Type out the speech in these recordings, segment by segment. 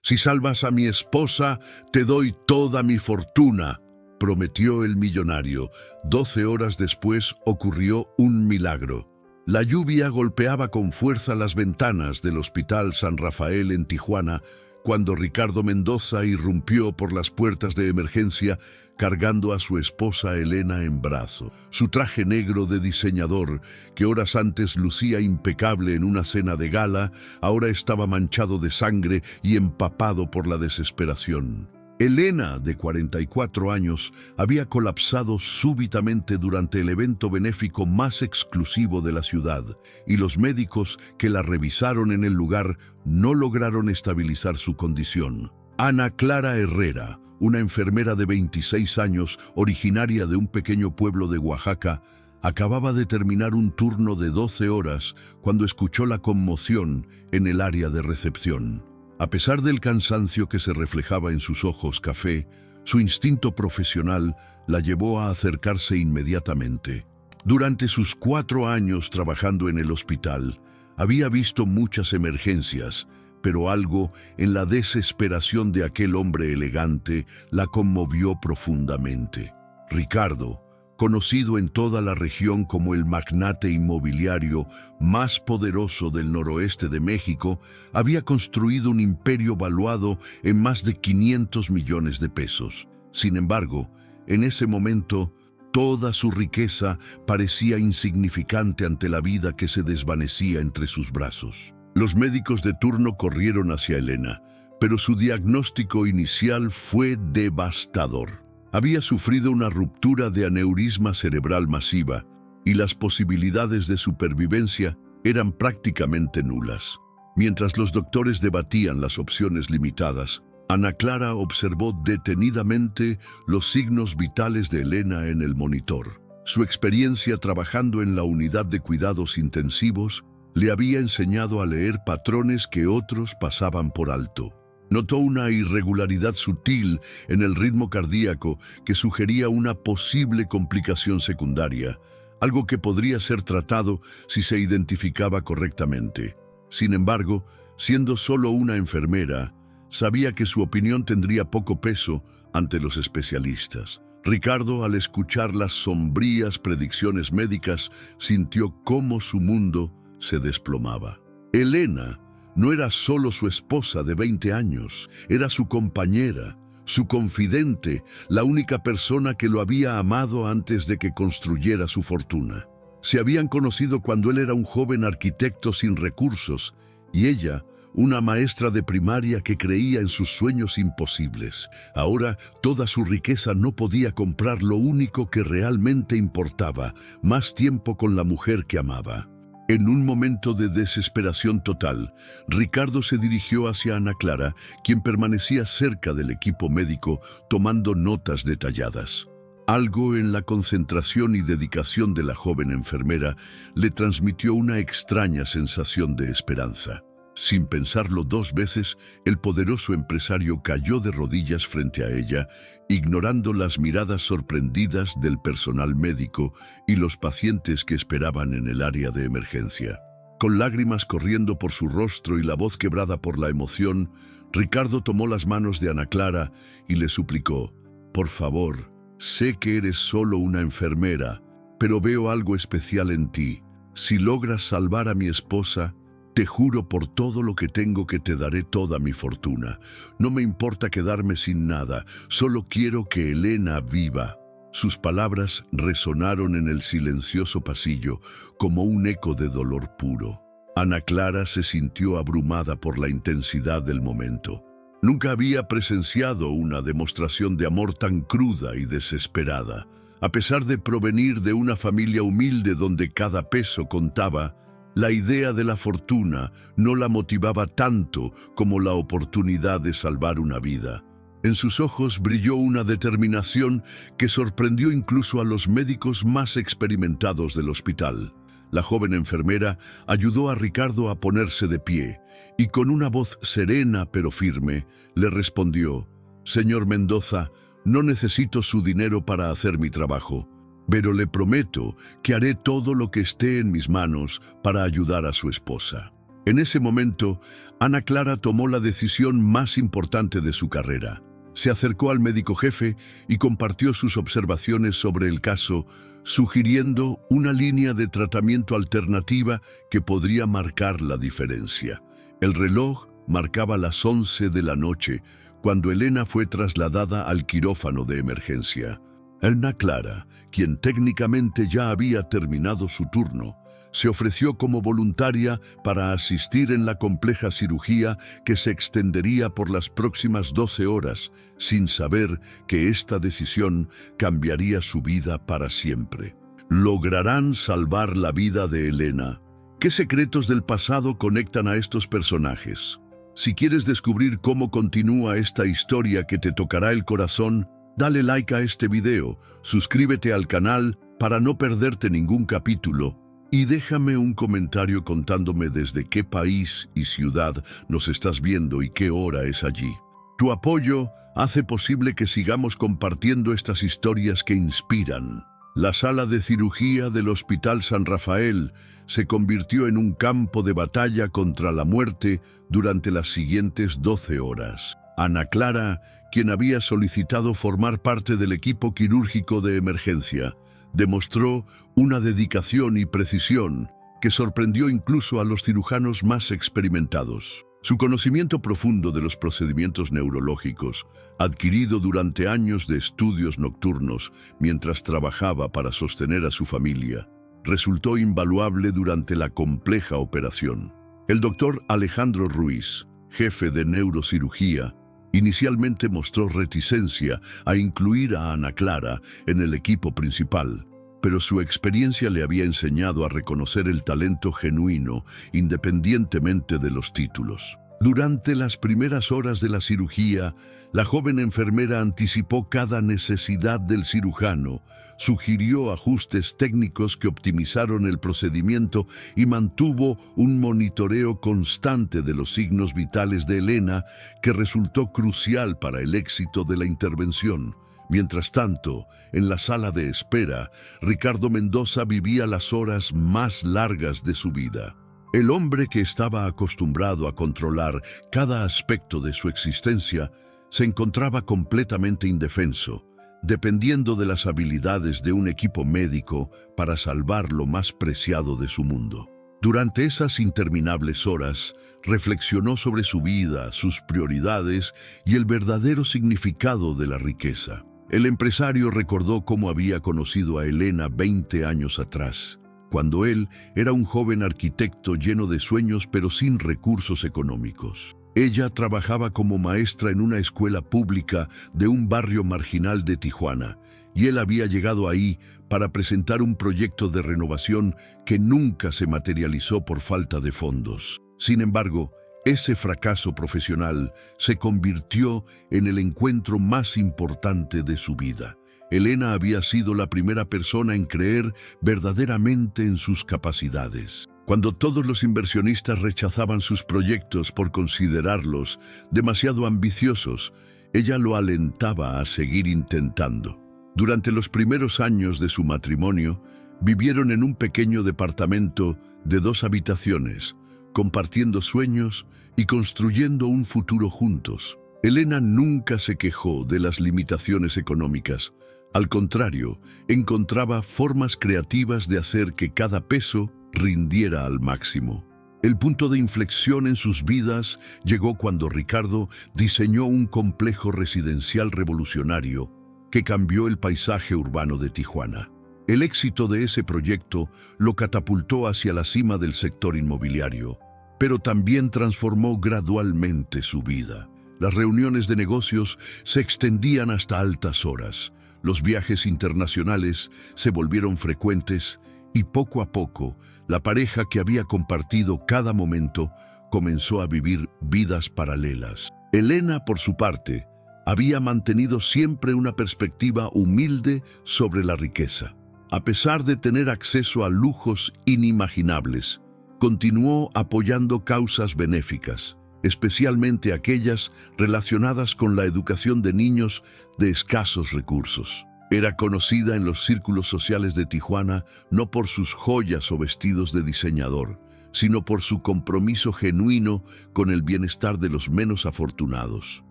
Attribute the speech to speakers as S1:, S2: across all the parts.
S1: Si salvas a mi esposa, te doy toda mi fortuna, prometió el millonario. 12 horas después ocurrió un milagro. La lluvia golpeaba con fuerza las ventanas del Hospital San Rafael en Tijuana cuando Ricardo Mendoza irrumpió por las puertas de emergencia cargando a su esposa Elena en brazo. Su traje negro de diseñador, que horas antes lucía impecable en una cena de gala, ahora estaba manchado de sangre y empapado por la desesperación. Elena, de 44 años, había colapsado súbitamente durante el evento benéfico más exclusivo de la ciudad, y los médicos que la revisaron en el lugar no lograron estabilizar su condición. Ana Clara Herrera, una enfermera de 26 años, originaria de un pequeño pueblo de Oaxaca, acababa de terminar un turno de 12 horas cuando escuchó la conmoción en el área de recepción. A pesar del cansancio que se reflejaba en sus ojos café, su instinto profesional la llevó a acercarse inmediatamente. Durante sus 4 años trabajando en el hospital, había visto muchas emergencias, pero algo en la desesperación de aquel hombre elegante la conmovió profundamente. Ricardo, conocido en toda la región como el magnate inmobiliario más poderoso del noroeste de México, había construido un imperio valuado en más de 500 millones de pesos. Sin embargo, en ese momento, toda su riqueza parecía insignificante ante la vida que se desvanecía entre sus brazos. Los médicos de turno corrieron hacia Elena, pero su diagnóstico inicial fue devastador. Había sufrido una ruptura de aneurisma cerebral masiva y las posibilidades de supervivencia eran prácticamente nulas. Mientras los doctores debatían las opciones limitadas, Ana Clara observó detenidamente los signos vitales de Elena en el monitor. Su experiencia trabajando en la unidad de cuidados intensivos le había enseñado a leer patrones que otros pasaban por alto. Notó una irregularidad sutil en el ritmo cardíaco que sugería una posible complicación secundaria, algo que podría ser tratado si se identificaba correctamente. Sin embargo, siendo solo una enfermera, sabía que su opinión tendría poco peso ante los especialistas. Ricardo, al escuchar las sombrías predicciones médicas, sintió cómo su mundo se desplomaba. Elena no era solo su esposa de 20 años, era su compañera, su confidente, la única persona que lo había amado antes de que construyera su fortuna. Se habían conocido cuando él era un joven arquitecto sin recursos y ella, una maestra de primaria que creía en sus sueños imposibles. Ahora, toda su riqueza no podía comprar lo único que realmente importaba, más tiempo con la mujer que amaba. En un momento de desesperación total, Ricardo se dirigió hacia Ana Clara, quien permanecía cerca del equipo médico tomando notas detalladas. Algo en la concentración y dedicación de la joven enfermera le transmitió una extraña sensación de esperanza. Sin pensarlo 2 veces, el poderoso empresario cayó de rodillas frente a ella, ignorando las miradas sorprendidas del personal médico y los pacientes que esperaban en el área de emergencia. Con lágrimas corriendo por su rostro y la voz quebrada por la emoción, Ricardo tomó las manos de Ana Clara y le suplicó: «Por favor, sé que eres solo una enfermera, pero veo algo especial en ti. Si logras salvar a mi esposa, te juro por todo lo que tengo que te daré toda mi fortuna. No me importa quedarme sin nada, solo quiero que Elena viva». Sus palabras resonaron en el silencioso pasillo como un eco de dolor puro. Ana Clara se sintió abrumada por la intensidad del momento. Nunca había presenciado una demostración de amor tan cruda y desesperada. A pesar de provenir de una familia humilde donde cada peso contaba, la idea de la fortuna no la motivaba tanto como la oportunidad de salvar una vida. En sus ojos brilló una determinación que sorprendió incluso a los médicos más experimentados del hospital. La joven enfermera ayudó a Ricardo a ponerse de pie y con una voz serena pero firme le respondió: «Señor Mendoza, no necesito su dinero para hacer mi trabajo, pero le prometo que haré todo lo que esté en mis manos para ayudar a su esposa». En ese momento, Ana Clara tomó la decisión más importante de su carrera. Se acercó al médico jefe y compartió sus observaciones sobre el caso, sugiriendo una línea de tratamiento alternativa que podría marcar la diferencia. El reloj marcaba las 11 de la noche, cuando Elena fue trasladada al quirófano de emergencia. Ana Clara, quien técnicamente ya había terminado su turno, se ofreció como voluntaria para asistir en la compleja cirugía que se extendería por las próximas 12 horas, sin saber que esta decisión cambiaría su vida para siempre. ¿Lograrán salvar la vida de Elena? ¿Qué secretos del pasado conectan a estos personajes? Si quieres descubrir cómo continúa esta historia que te tocará el corazón, dale like a este video, suscríbete al canal para no perderte ningún capítulo y déjame un comentario contándome desde qué país y ciudad nos estás viendo y qué hora es allí. Tu apoyo hace posible que sigamos compartiendo estas historias que inspiran. La sala de cirugía del Hospital San Rafael se convirtió en un campo de batalla contra la muerte durante las siguientes 12 horas. Ana Clara, quien había solicitado formar parte del equipo quirúrgico de emergencia, demostró una dedicación y precisión que sorprendió incluso a los cirujanos más experimentados. Su conocimiento profundo de los procedimientos neurológicos, adquirido durante años de estudios nocturnos mientras trabajaba para sostener a su familia, resultó invaluable durante la compleja operación. El doctor Alejandro Ruiz, jefe de neurocirugía, inicialmente mostró reticencia a incluir a Ana Clara en el equipo principal, pero su experiencia le había enseñado a reconocer el talento genuino independientemente de los títulos. Durante las primeras horas de la cirugía, la joven enfermera anticipó cada necesidad del cirujano, sugirió ajustes técnicos que optimizaron el procedimiento y mantuvo un monitoreo constante de los signos vitales de Elena, que resultó crucial para el éxito de la intervención. Mientras tanto, en la sala de espera, Ricardo Mendoza vivía las horas más largas de su vida. El hombre que estaba acostumbrado a controlar cada aspecto de su existencia se encontraba completamente indefenso, dependiendo de las habilidades de un equipo médico para salvar lo más preciado de su mundo. Durante esas interminables horas, reflexionó sobre su vida, sus prioridades y el verdadero significado de la riqueza. El empresario recordó cómo había conocido a Elena 20 años atrás, cuando él era un joven arquitecto lleno de sueños pero sin recursos económicos. Ella trabajaba como maestra en una escuela pública de un barrio marginal de Tijuana, y él había llegado ahí para presentar un proyecto de renovación que nunca se materializó por falta de fondos. Sin embargo, ese fracaso profesional se convirtió en el encuentro más importante de su vida. Elena había sido la primera persona en creer verdaderamente en sus capacidades. Cuando todos los inversionistas rechazaban sus proyectos por considerarlos demasiado ambiciosos, ella lo alentaba a seguir intentando. Durante los primeros años de su matrimonio, vivieron en un pequeño departamento de 2 habitaciones, compartiendo sueños y construyendo un futuro juntos. Elena nunca se quejó de las limitaciones económicas. Al contrario, encontraba formas creativas de hacer que cada peso rindiera al máximo. El punto de inflexión en sus vidas llegó cuando Ricardo diseñó un complejo residencial revolucionario que cambió el paisaje urbano de Tijuana. El éxito de ese proyecto lo catapultó hacia la cima del sector inmobiliario, pero también transformó gradualmente su vida. Las reuniones de negocios se extendían hasta altas horas. Los viajes internacionales se volvieron frecuentes y poco a poco, la pareja que había compartido cada momento comenzó a vivir vidas paralelas. Elena, por su parte, había mantenido siempre una perspectiva humilde sobre la riqueza. A pesar de tener acceso a lujos inimaginables, continuó apoyando causas benéficas, especialmente aquellas relacionadas con la educación de niños de escasos recursos. Era conocida en los círculos sociales de Tijuana no por sus joyas o vestidos de diseñador, sino por su compromiso genuino con el bienestar de los menos afortunados.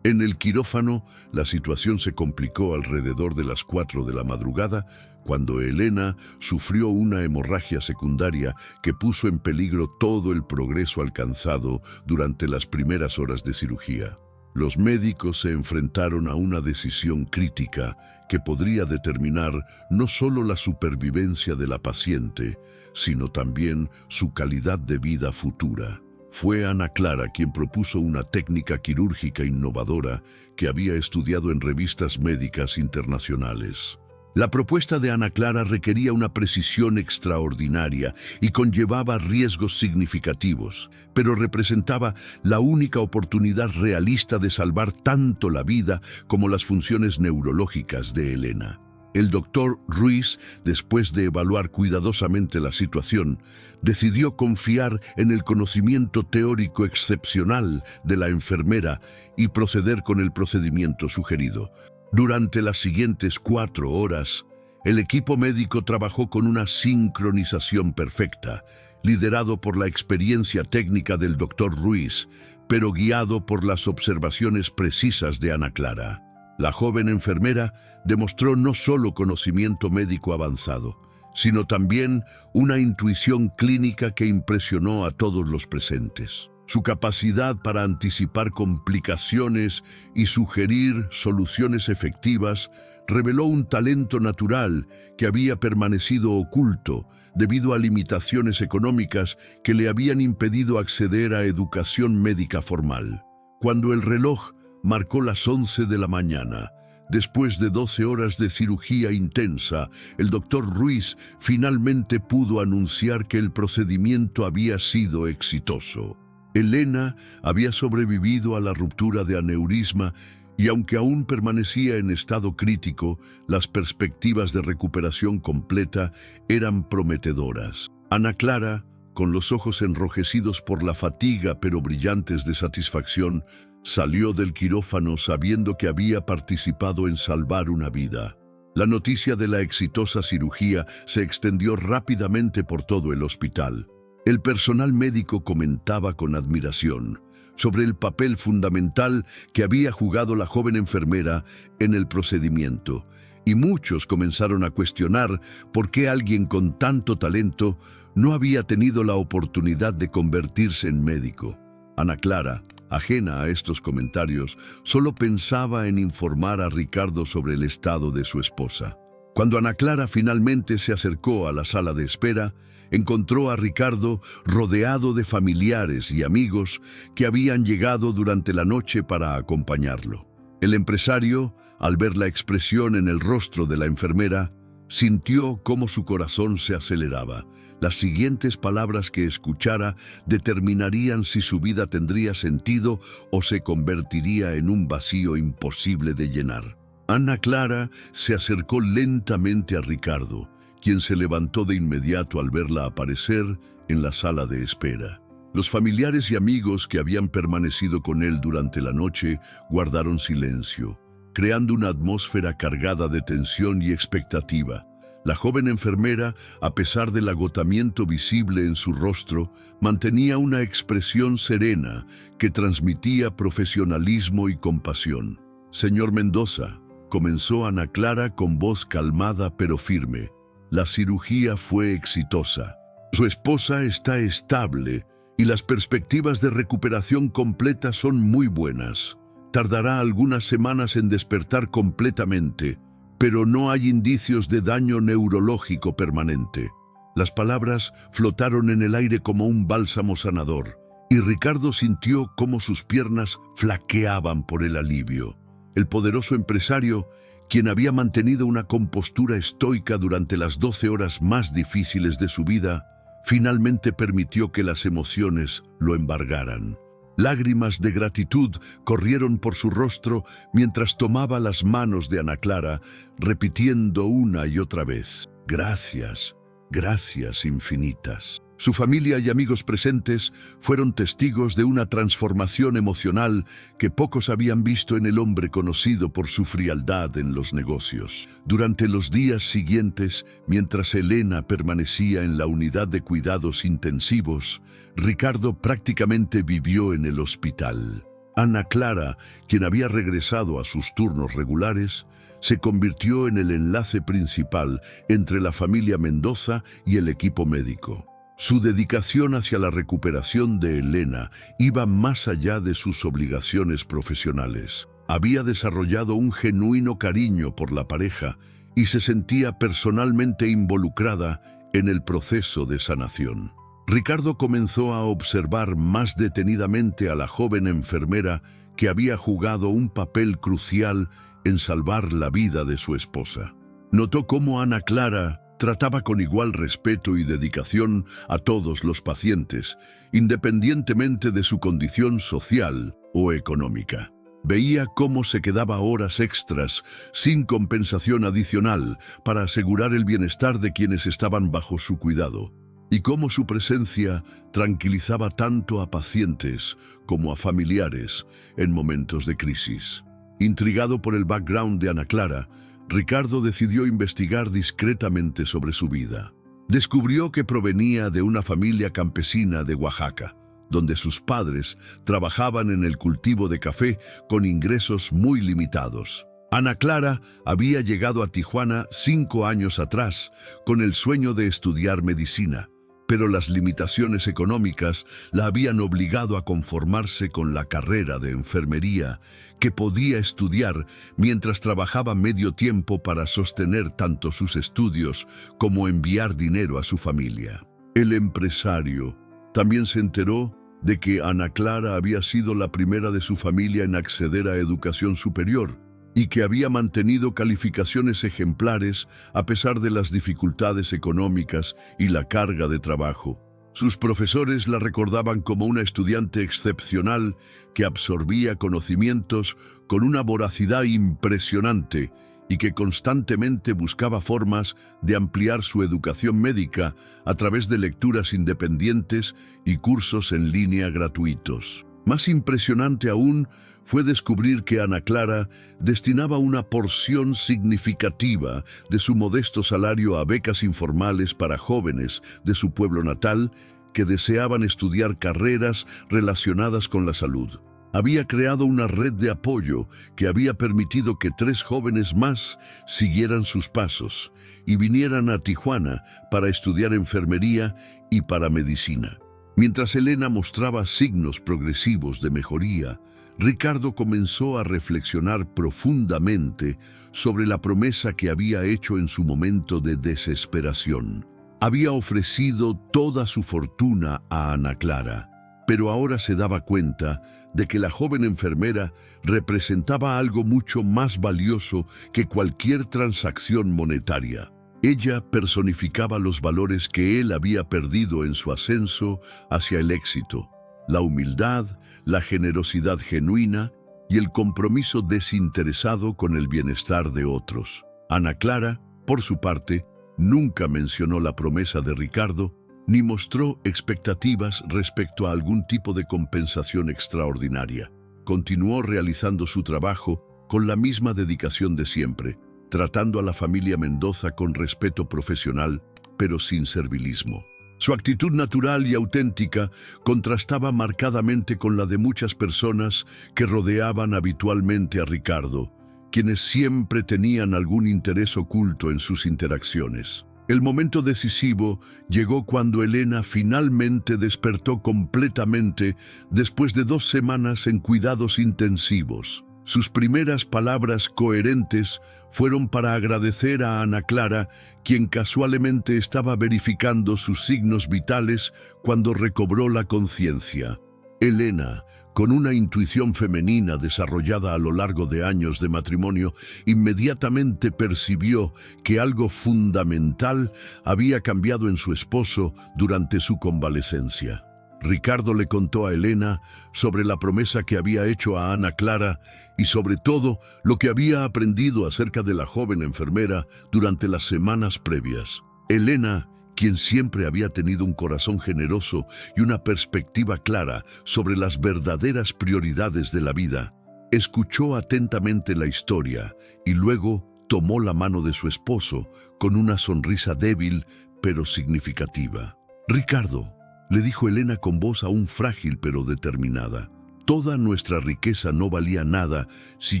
S1: En el quirófano, la situación se complicó alrededor de las 4 de la madrugada, cuando Elena sufrió una hemorragia secundaria que puso en peligro todo el progreso alcanzado durante las primeras horas de cirugía. Los médicos se enfrentaron a una decisión crítica que podría determinar no solo la supervivencia de la paciente, sino también su calidad de vida futura. Fue Ana Clara quien propuso una técnica quirúrgica innovadora que había estudiado en revistas médicas internacionales. La propuesta de Ana Clara requería una precisión extraordinaria y conllevaba riesgos significativos, pero representaba la única oportunidad realista de salvar tanto la vida como las funciones neurológicas de Elena. El doctor Ruiz, después de evaluar cuidadosamente la situación, decidió confiar en el conocimiento teórico excepcional de la enfermera y proceder con el procedimiento sugerido. Durante las siguientes 4 horas, el equipo médico trabajó con una sincronización perfecta, liderado por la experiencia técnica del doctor Ruiz, pero guiado por las observaciones precisas de Ana Clara. La joven enfermera demostró no solo conocimiento médico avanzado, sino también una intuición clínica que impresionó a todos los presentes. Su capacidad para anticipar complicaciones y sugerir soluciones efectivas reveló un talento natural que había permanecido oculto debido a limitaciones económicas que le habían impedido acceder a educación médica formal. Cuando el reloj marcó las 11 de la mañana, después de 12 horas de cirugía intensa, el doctor Ruiz finalmente pudo anunciar que el procedimiento había sido exitoso. Elena había sobrevivido a la ruptura de aneurisma y aunque aún permanecía en estado crítico, las perspectivas de recuperación completa eran prometedoras. Ana Clara, con los ojos enrojecidos por la fatiga pero brillantes de satisfacción, salió del quirófano sabiendo que había participado en salvar una vida. La noticia de la exitosa cirugía se extendió rápidamente por todo el hospital. El personal médico comentaba con admiración sobre el papel fundamental que había jugado la joven enfermera en el procedimiento, y muchos comenzaron a cuestionar por qué alguien con tanto talento no había tenido la oportunidad de convertirse en médico. Ana Clara, ajena a estos comentarios, solo pensaba en informar a Ricardo sobre el estado de su esposa. Cuando Ana Clara finalmente se acercó a la sala de espera, encontró a Ricardo rodeado de familiares y amigos que habían llegado durante la noche para acompañarlo. El empresario, al ver la expresión en el rostro de la enfermera, sintió cómo su corazón se aceleraba. Las siguientes palabras que escuchara determinarían si su vida tendría sentido o se convertiría en un vacío imposible de llenar. Ana Clara se acercó lentamente a Ricardo, quien se levantó de inmediato al verla aparecer en la sala de espera. Los familiares y amigos que habían permanecido con él durante la noche guardaron silencio, creando una atmósfera cargada de tensión y expectativa. La joven enfermera, a pesar del agotamiento visible en su rostro, mantenía una expresión serena que transmitía profesionalismo y compasión. «Señor Mendoza», comenzó Ana Clara con voz calmada pero firme, «la cirugía fue exitosa. Su esposa está estable y las perspectivas de recuperación completa son muy buenas. Tardará algunas semanas en despertar completamente, pero no hay indicios de daño neurológico permanente». Las palabras flotaron en el aire como un bálsamo sanador, y Ricardo sintió cómo sus piernas flaqueaban por el alivio. El poderoso empresario, quien había mantenido una compostura estoica durante las 12 horas más difíciles de su vida, finalmente permitió que las emociones lo embargaran. Lágrimas de gratitud corrieron por su rostro mientras tomaba las manos de Ana Clara, repitiendo una y otra vez: «Gracias, gracias infinitas». Su familia y amigos presentes fueron testigos de una transformación emocional que pocos habían visto en el hombre conocido por su frialdad en los negocios. Durante los días siguientes, mientras Elena permanecía en la unidad de cuidados intensivos, Ricardo prácticamente vivió en el hospital. Ana Clara, quien había regresado a sus turnos regulares, se convirtió en el enlace principal entre la familia Mendoza y el equipo médico. Su dedicación hacia la recuperación de Elena iba más allá de sus obligaciones profesionales. Había desarrollado un genuino cariño por la pareja y se sentía personalmente involucrada en el proceso de sanación. Ricardo comenzó a observar más detenidamente a la joven enfermera que había jugado un papel crucial en salvar la vida de su esposa. Notó cómo Ana Clara trataba con igual respeto y dedicación a todos los pacientes, independientemente de su condición social o económica. Veía cómo se quedaba horas extras sin compensación adicional para asegurar el bienestar de quienes estaban bajo su cuidado, y cómo su presencia tranquilizaba tanto a pacientes como a familiares en momentos de crisis. Intrigado por el background de Ana Clara, Ricardo decidió investigar discretamente sobre su vida. Descubrió que provenía de una familia campesina de Oaxaca, donde sus padres trabajaban en el cultivo de café con ingresos muy limitados. Ana Clara había llegado a Tijuana 5 años atrás con el sueño de estudiar medicina, pero las limitaciones económicas la habían obligado a conformarse con la carrera de enfermería que podía estudiar mientras trabajaba medio tiempo para sostener tanto sus estudios como enviar dinero a su familia. El empresario también se enteró de que Ana Clara había sido la primera de su familia en acceder a educación superior y que había mantenido calificaciones ejemplares a pesar de las dificultades económicas y la carga de trabajo. Sus profesores la recordaban como una estudiante excepcional que absorbía conocimientos con una voracidad impresionante y que constantemente buscaba formas de ampliar su educación médica a través de lecturas independientes y cursos en línea gratuitos. Más impresionante aún fue descubrir que Ana Clara destinaba una porción significativa de su modesto salario a becas informales para jóvenes de su pueblo natal que deseaban estudiar carreras relacionadas con la salud. Había creado una red de apoyo que había permitido que 3 jóvenes más siguieran sus pasos y vinieran a Tijuana para estudiar enfermería y para medicina. Mientras Elena mostraba signos progresivos de mejoría, Ricardo comenzó a reflexionar profundamente sobre la promesa que había hecho en su momento de desesperación. Había ofrecido toda su fortuna a Ana Clara, pero ahora se daba cuenta de que la joven enfermera representaba algo mucho más valioso que cualquier transacción monetaria. Ella personificaba los valores que él había perdido en su ascenso hacia el éxito: la humildad, la generosidad genuina y el compromiso desinteresado con el bienestar de otros. Ana Clara, por su parte, nunca mencionó la promesa de Ricardo ni mostró expectativas respecto a algún tipo de compensación extraordinaria. Continuó realizando su trabajo con la misma dedicación de siempre, tratando a la familia Mendoza con respeto profesional, pero sin servilismo. Su actitud natural y auténtica contrastaba marcadamente con la de muchas personas que rodeaban habitualmente a Ricardo, quienes siempre tenían algún interés oculto en sus interacciones. El momento decisivo llegó cuando Elena finalmente despertó completamente después de 2 semanas en cuidados intensivos. Sus primeras palabras coherentes fueron para agradecer a Ana Clara, quien casualmente estaba verificando sus signos vitales cuando recobró la conciencia. Elena, con una intuición femenina desarrollada a lo largo de años de matrimonio, inmediatamente percibió que algo fundamental había cambiado en su esposo durante su convalecencia. Ricardo le contó a Elena sobre la promesa que había hecho a Ana Clara y sobre todo lo que había aprendido acerca de la joven enfermera durante las semanas previas. Elena, quien siempre había tenido un corazón generoso y una perspectiva clara sobre las verdaderas prioridades de la vida, escuchó atentamente la historia y luego tomó la mano de su esposo con una sonrisa débil pero significativa. «Ricardo», le dijo Elena con voz aún frágil pero determinada, «toda nuestra riqueza no valía nada si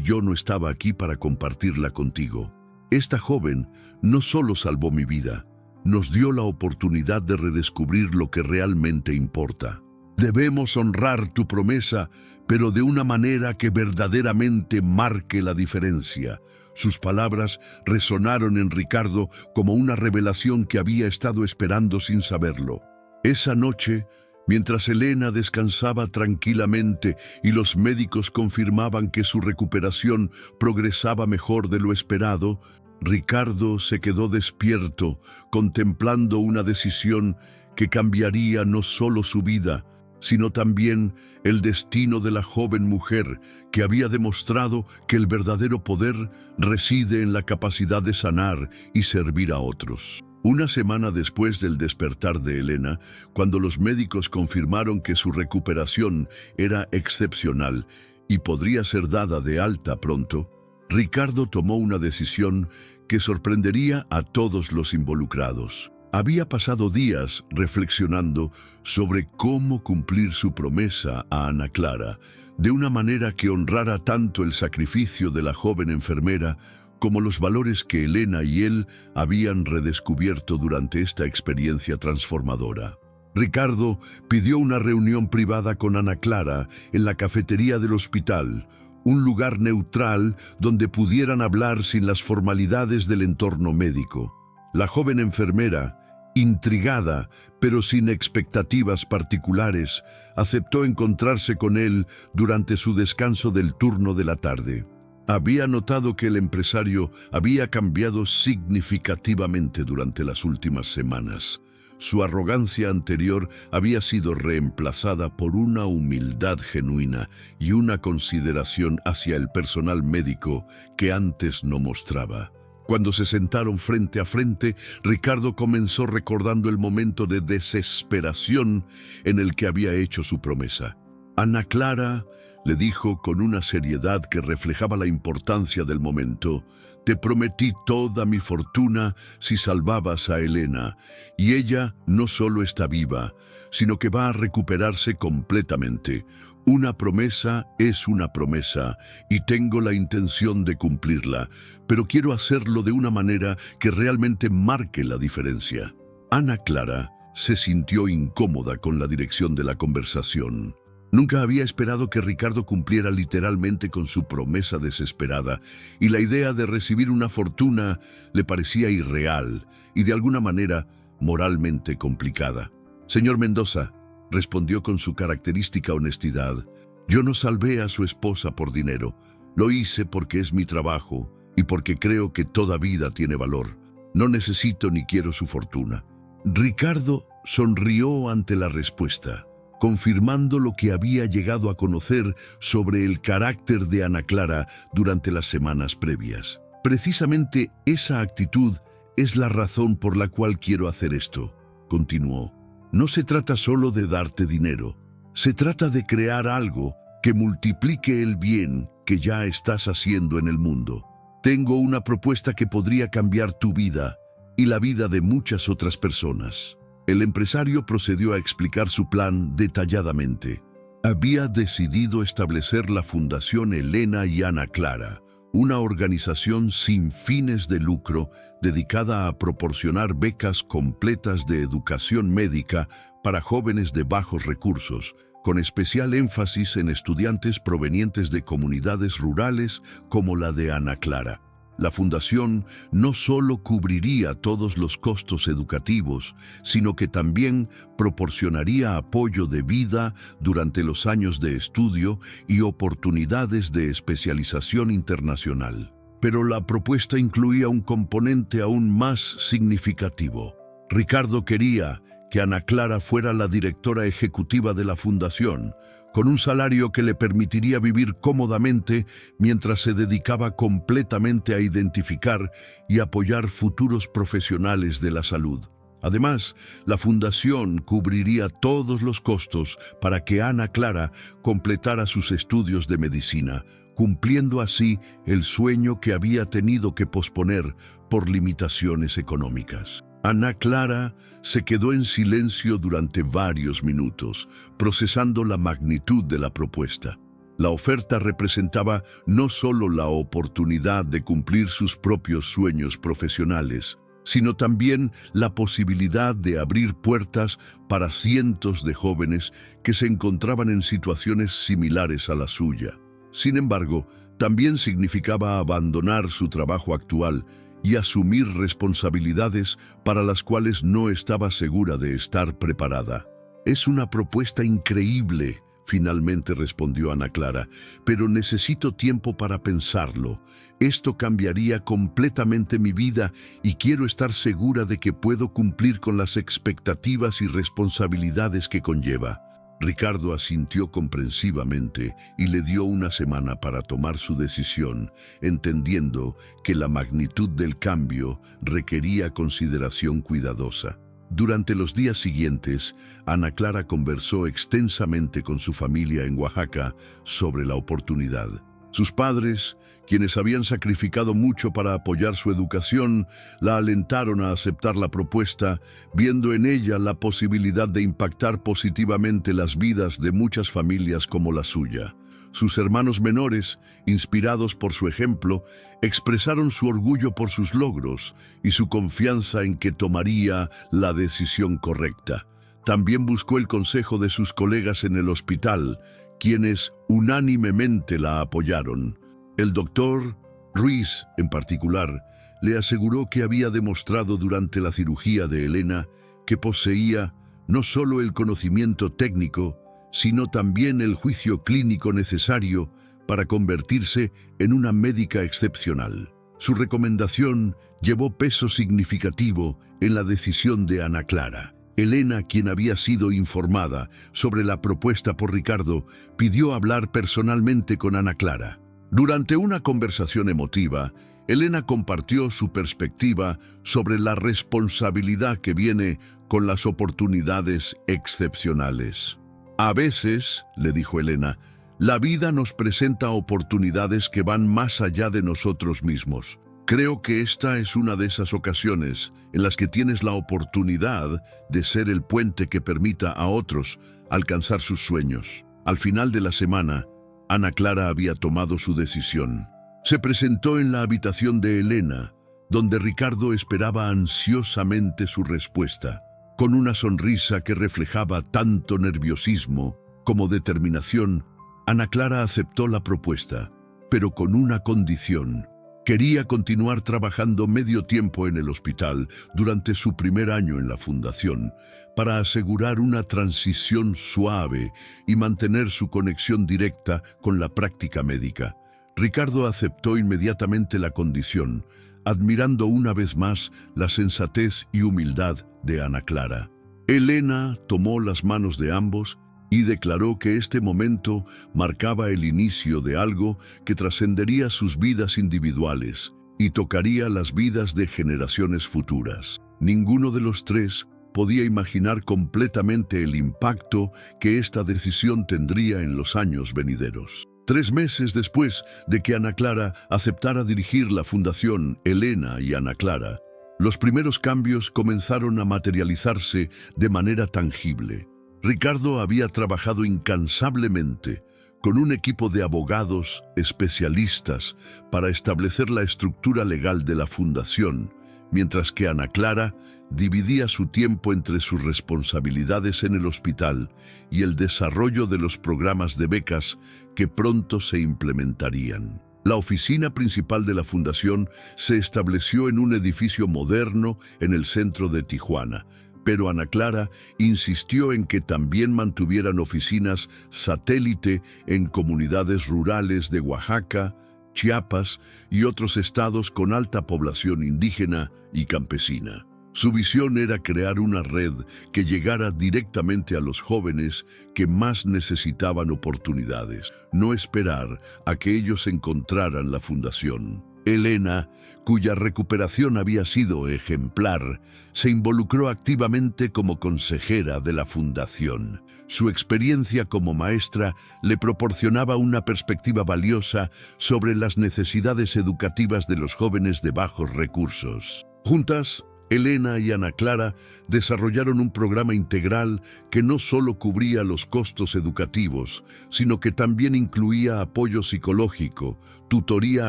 S1: yo no estaba aquí para compartirla contigo. Esta joven no solo salvó mi vida, nos dio la oportunidad de redescubrir lo que realmente importa. Debemos honrar tu promesa, pero de una manera que verdaderamente marque la diferencia». Sus palabras resonaron en Ricardo como una revelación que había estado esperando sin saberlo. Esa noche, mientras Elena descansaba tranquilamente y los médicos confirmaban que su recuperación progresaba mejor de lo esperado, Ricardo se quedó despierto, contemplando una decisión que cambiaría no solo su vida, sino también el destino de la joven mujer que había demostrado que el verdadero poder reside en la capacidad de sanar y servir a otros. Una semana después del despertar de Elena, cuando los médicos confirmaron que su recuperación era excepcional y podría ser dada de alta pronto, Ricardo tomó una decisión que sorprendería a todos los involucrados. Había pasado días reflexionando sobre cómo cumplir su promesa a Ana Clara de una manera que honrara tanto el sacrificio de la joven enfermera como los valores que Elena y él habían redescubierto durante esta experiencia transformadora. Ricardo pidió una reunión privada con Ana Clara en la cafetería del hospital, un lugar neutral donde pudieran hablar sin las formalidades del entorno médico. La joven enfermera, intrigada, pero sin expectativas particulares, aceptó encontrarse con él durante su descanso del turno de la tarde. Había notado que el empresario había cambiado significativamente durante las últimas semanas. Su arrogancia anterior había sido reemplazada por una humildad genuina y una consideración hacia el personal médico que antes no mostraba. Cuando se sentaron frente a frente, Ricardo comenzó recordando el momento de desesperación en el que había hecho su promesa. «Ana Clara», le dijo con una seriedad que reflejaba la importancia del momento, «te prometí toda mi fortuna si salvabas a Elena, y ella no solo está viva, sino que va a recuperarse completamente. Una promesa es una promesa, y tengo la intención de cumplirla, pero quiero hacerlo de una manera que realmente marque la diferencia». Ana Clara se sintió incómoda con la dirección de la conversación. Nunca había esperado que Ricardo cumpliera literalmente con su promesa desesperada, y la idea de recibir una fortuna le parecía irreal y de alguna manera moralmente complicada. «Señor Mendoza», respondió con su característica honestidad, «yo no salvé a su esposa por dinero. Lo hice porque es mi trabajo y porque creo que toda vida tiene valor. No necesito ni quiero su fortuna». Ricardo sonrió ante la respuesta, confirmando lo que había llegado a conocer sobre el carácter de Ana Clara durante las semanas previas. «Precisamente esa actitud es la razón por la cual quiero hacer esto», continuó. «No se trata solo de darte dinero, se trata de crear algo que multiplique el bien que ya estás haciendo en el mundo. Tengo una propuesta que podría cambiar tu vida y la vida de muchas otras personas». El empresario procedió a explicar su plan detalladamente. Había decidido establecer la Fundación Elena y Ana Clara, una organización sin fines de lucro dedicada a proporcionar becas completas de educación médica para jóvenes de bajos recursos, con especial énfasis en estudiantes provenientes de comunidades rurales como la de Ana Clara. La fundación no solo cubriría todos los costos educativos, sino que también proporcionaría apoyo de vida durante los años de estudio y oportunidades de especialización internacional. Pero la propuesta incluía un componente aún más significativo. Ricardo quería que Ana Clara fuera la directora ejecutiva de la fundación, con un salario que le permitiría vivir cómodamente mientras se dedicaba completamente a identificar y apoyar futuros profesionales de la salud. Además, la fundación cubriría todos los costos para que Ana Clara completara sus estudios de medicina, cumpliendo así el sueño que había tenido que posponer por limitaciones económicas. Ana Clara se quedó en silencio durante varios minutos, procesando la magnitud de la propuesta. La oferta representaba no solo la oportunidad de cumplir sus propios sueños profesionales, sino también la posibilidad de abrir puertas para cientos de jóvenes que se encontraban en situaciones similares a la suya. Sin embargo, también significaba abandonar su trabajo actual y asumir responsabilidades para las cuales no estaba segura de estar preparada. «Es una propuesta increíble», finalmente respondió Ana Clara, «pero necesito tiempo para pensarlo. Esto cambiaría completamente mi vida y quiero estar segura de que puedo cumplir con las expectativas y responsabilidades que conlleva». Ricardo asintió comprensivamente y le dio una semana para tomar su decisión, entendiendo que la magnitud del cambio requería consideración cuidadosa. Durante los días siguientes, Ana Clara conversó extensamente con su familia en Oaxaca sobre la oportunidad. Sus padres, quienes habían sacrificado mucho para apoyar su educación, la alentaron a aceptar la propuesta, viendo en ella la posibilidad de impactar positivamente las vidas de muchas familias como la suya. Sus hermanos menores, inspirados por su ejemplo, expresaron su orgullo por sus logros y su confianza en que tomaría la decisión correcta. También buscó el consejo de sus colegas en el hospital, quienes unánimemente la apoyaron. El doctor Ruiz, en particular, le aseguró que había demostrado durante la cirugía de Elena que poseía no solo el conocimiento técnico, sino también el juicio clínico necesario para convertirse en una médica excepcional. Su recomendación llevó peso significativo en la decisión de Ana Clara. Elena, quien había sido informada sobre la propuesta por Ricardo, pidió hablar personalmente con Ana Clara. Durante una conversación emotiva, Elena compartió su perspectiva sobre la responsabilidad que viene con las oportunidades excepcionales. «A veces», le dijo Elena, «la vida nos presenta oportunidades que van más allá de nosotros mismos. Creo que esta es una de esas ocasiones en las que tienes la oportunidad de ser el puente que permita a otros alcanzar sus sueños». Al final de la semana, Ana Clara había tomado su decisión. Se presentó en la habitación de Elena, donde Ricardo esperaba ansiosamente su respuesta. Con una sonrisa que reflejaba tanto nerviosismo como determinación, Ana Clara aceptó la propuesta, pero con una condición. Quería continuar trabajando medio tiempo en el hospital durante su primer año en la fundación para asegurar una transición suave y mantener su conexión directa con la práctica médica. Ricardo aceptó inmediatamente la condición, admirando una vez más la sensatez y humildad de Ana Clara. Elena tomó las manos de ambos y declaró que este momento marcaba el inicio de algo que trascendería sus vidas individuales y tocaría las vidas de generaciones futuras. Ninguno de los tres podía imaginar completamente el impacto que esta decisión tendría en los años venideros. 3 meses después de que Ana Clara aceptara dirigir la Fundación Elena y Ana Clara, los primeros cambios comenzaron a materializarse de manera tangible. Ricardo había trabajado incansablemente con un equipo de abogados especialistas para establecer la estructura legal de la fundación, mientras que Ana Clara dividía su tiempo entre sus responsabilidades en el hospital y el desarrollo de los programas de becas que pronto se implementarían. La oficina principal de la fundación se estableció en un edificio moderno en el centro de Tijuana, pero Ana Clara insistió en que también mantuvieran oficinas satélite en comunidades rurales de Oaxaca, Chiapas y otros estados con alta población indígena y campesina. Su visión era crear una red que llegara directamente a los jóvenes que más necesitaban oportunidades, no esperar a que ellos encontraran la fundación. Elena, cuya recuperación había sido ejemplar, se involucró activamente como consejera de la fundación. Su experiencia como maestra le proporcionaba una perspectiva valiosa sobre las necesidades educativas de los jóvenes de bajos recursos. Juntas, Elena y Ana Clara desarrollaron un programa integral que no solo cubría los costos educativos, sino que también incluía apoyo psicológico, tutoría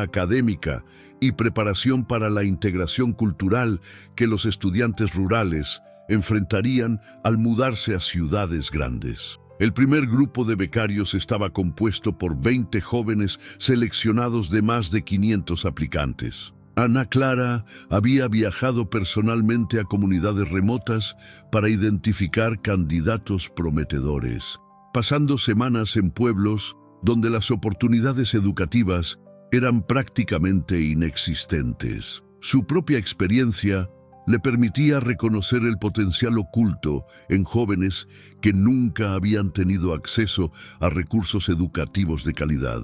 S1: académica y preparación para la integración cultural que los estudiantes rurales enfrentarían al mudarse a ciudades grandes. El primer grupo de becarios estaba compuesto por 20 jóvenes seleccionados de más de 500 aplicantes. Ana Clara había viajado personalmente a comunidades remotas para identificar candidatos prometedores, pasando semanas en pueblos donde las oportunidades educativas eran prácticamente inexistentes. Su propia experiencia le permitía reconocer el potencial oculto en jóvenes que nunca habían tenido acceso a recursos educativos de calidad.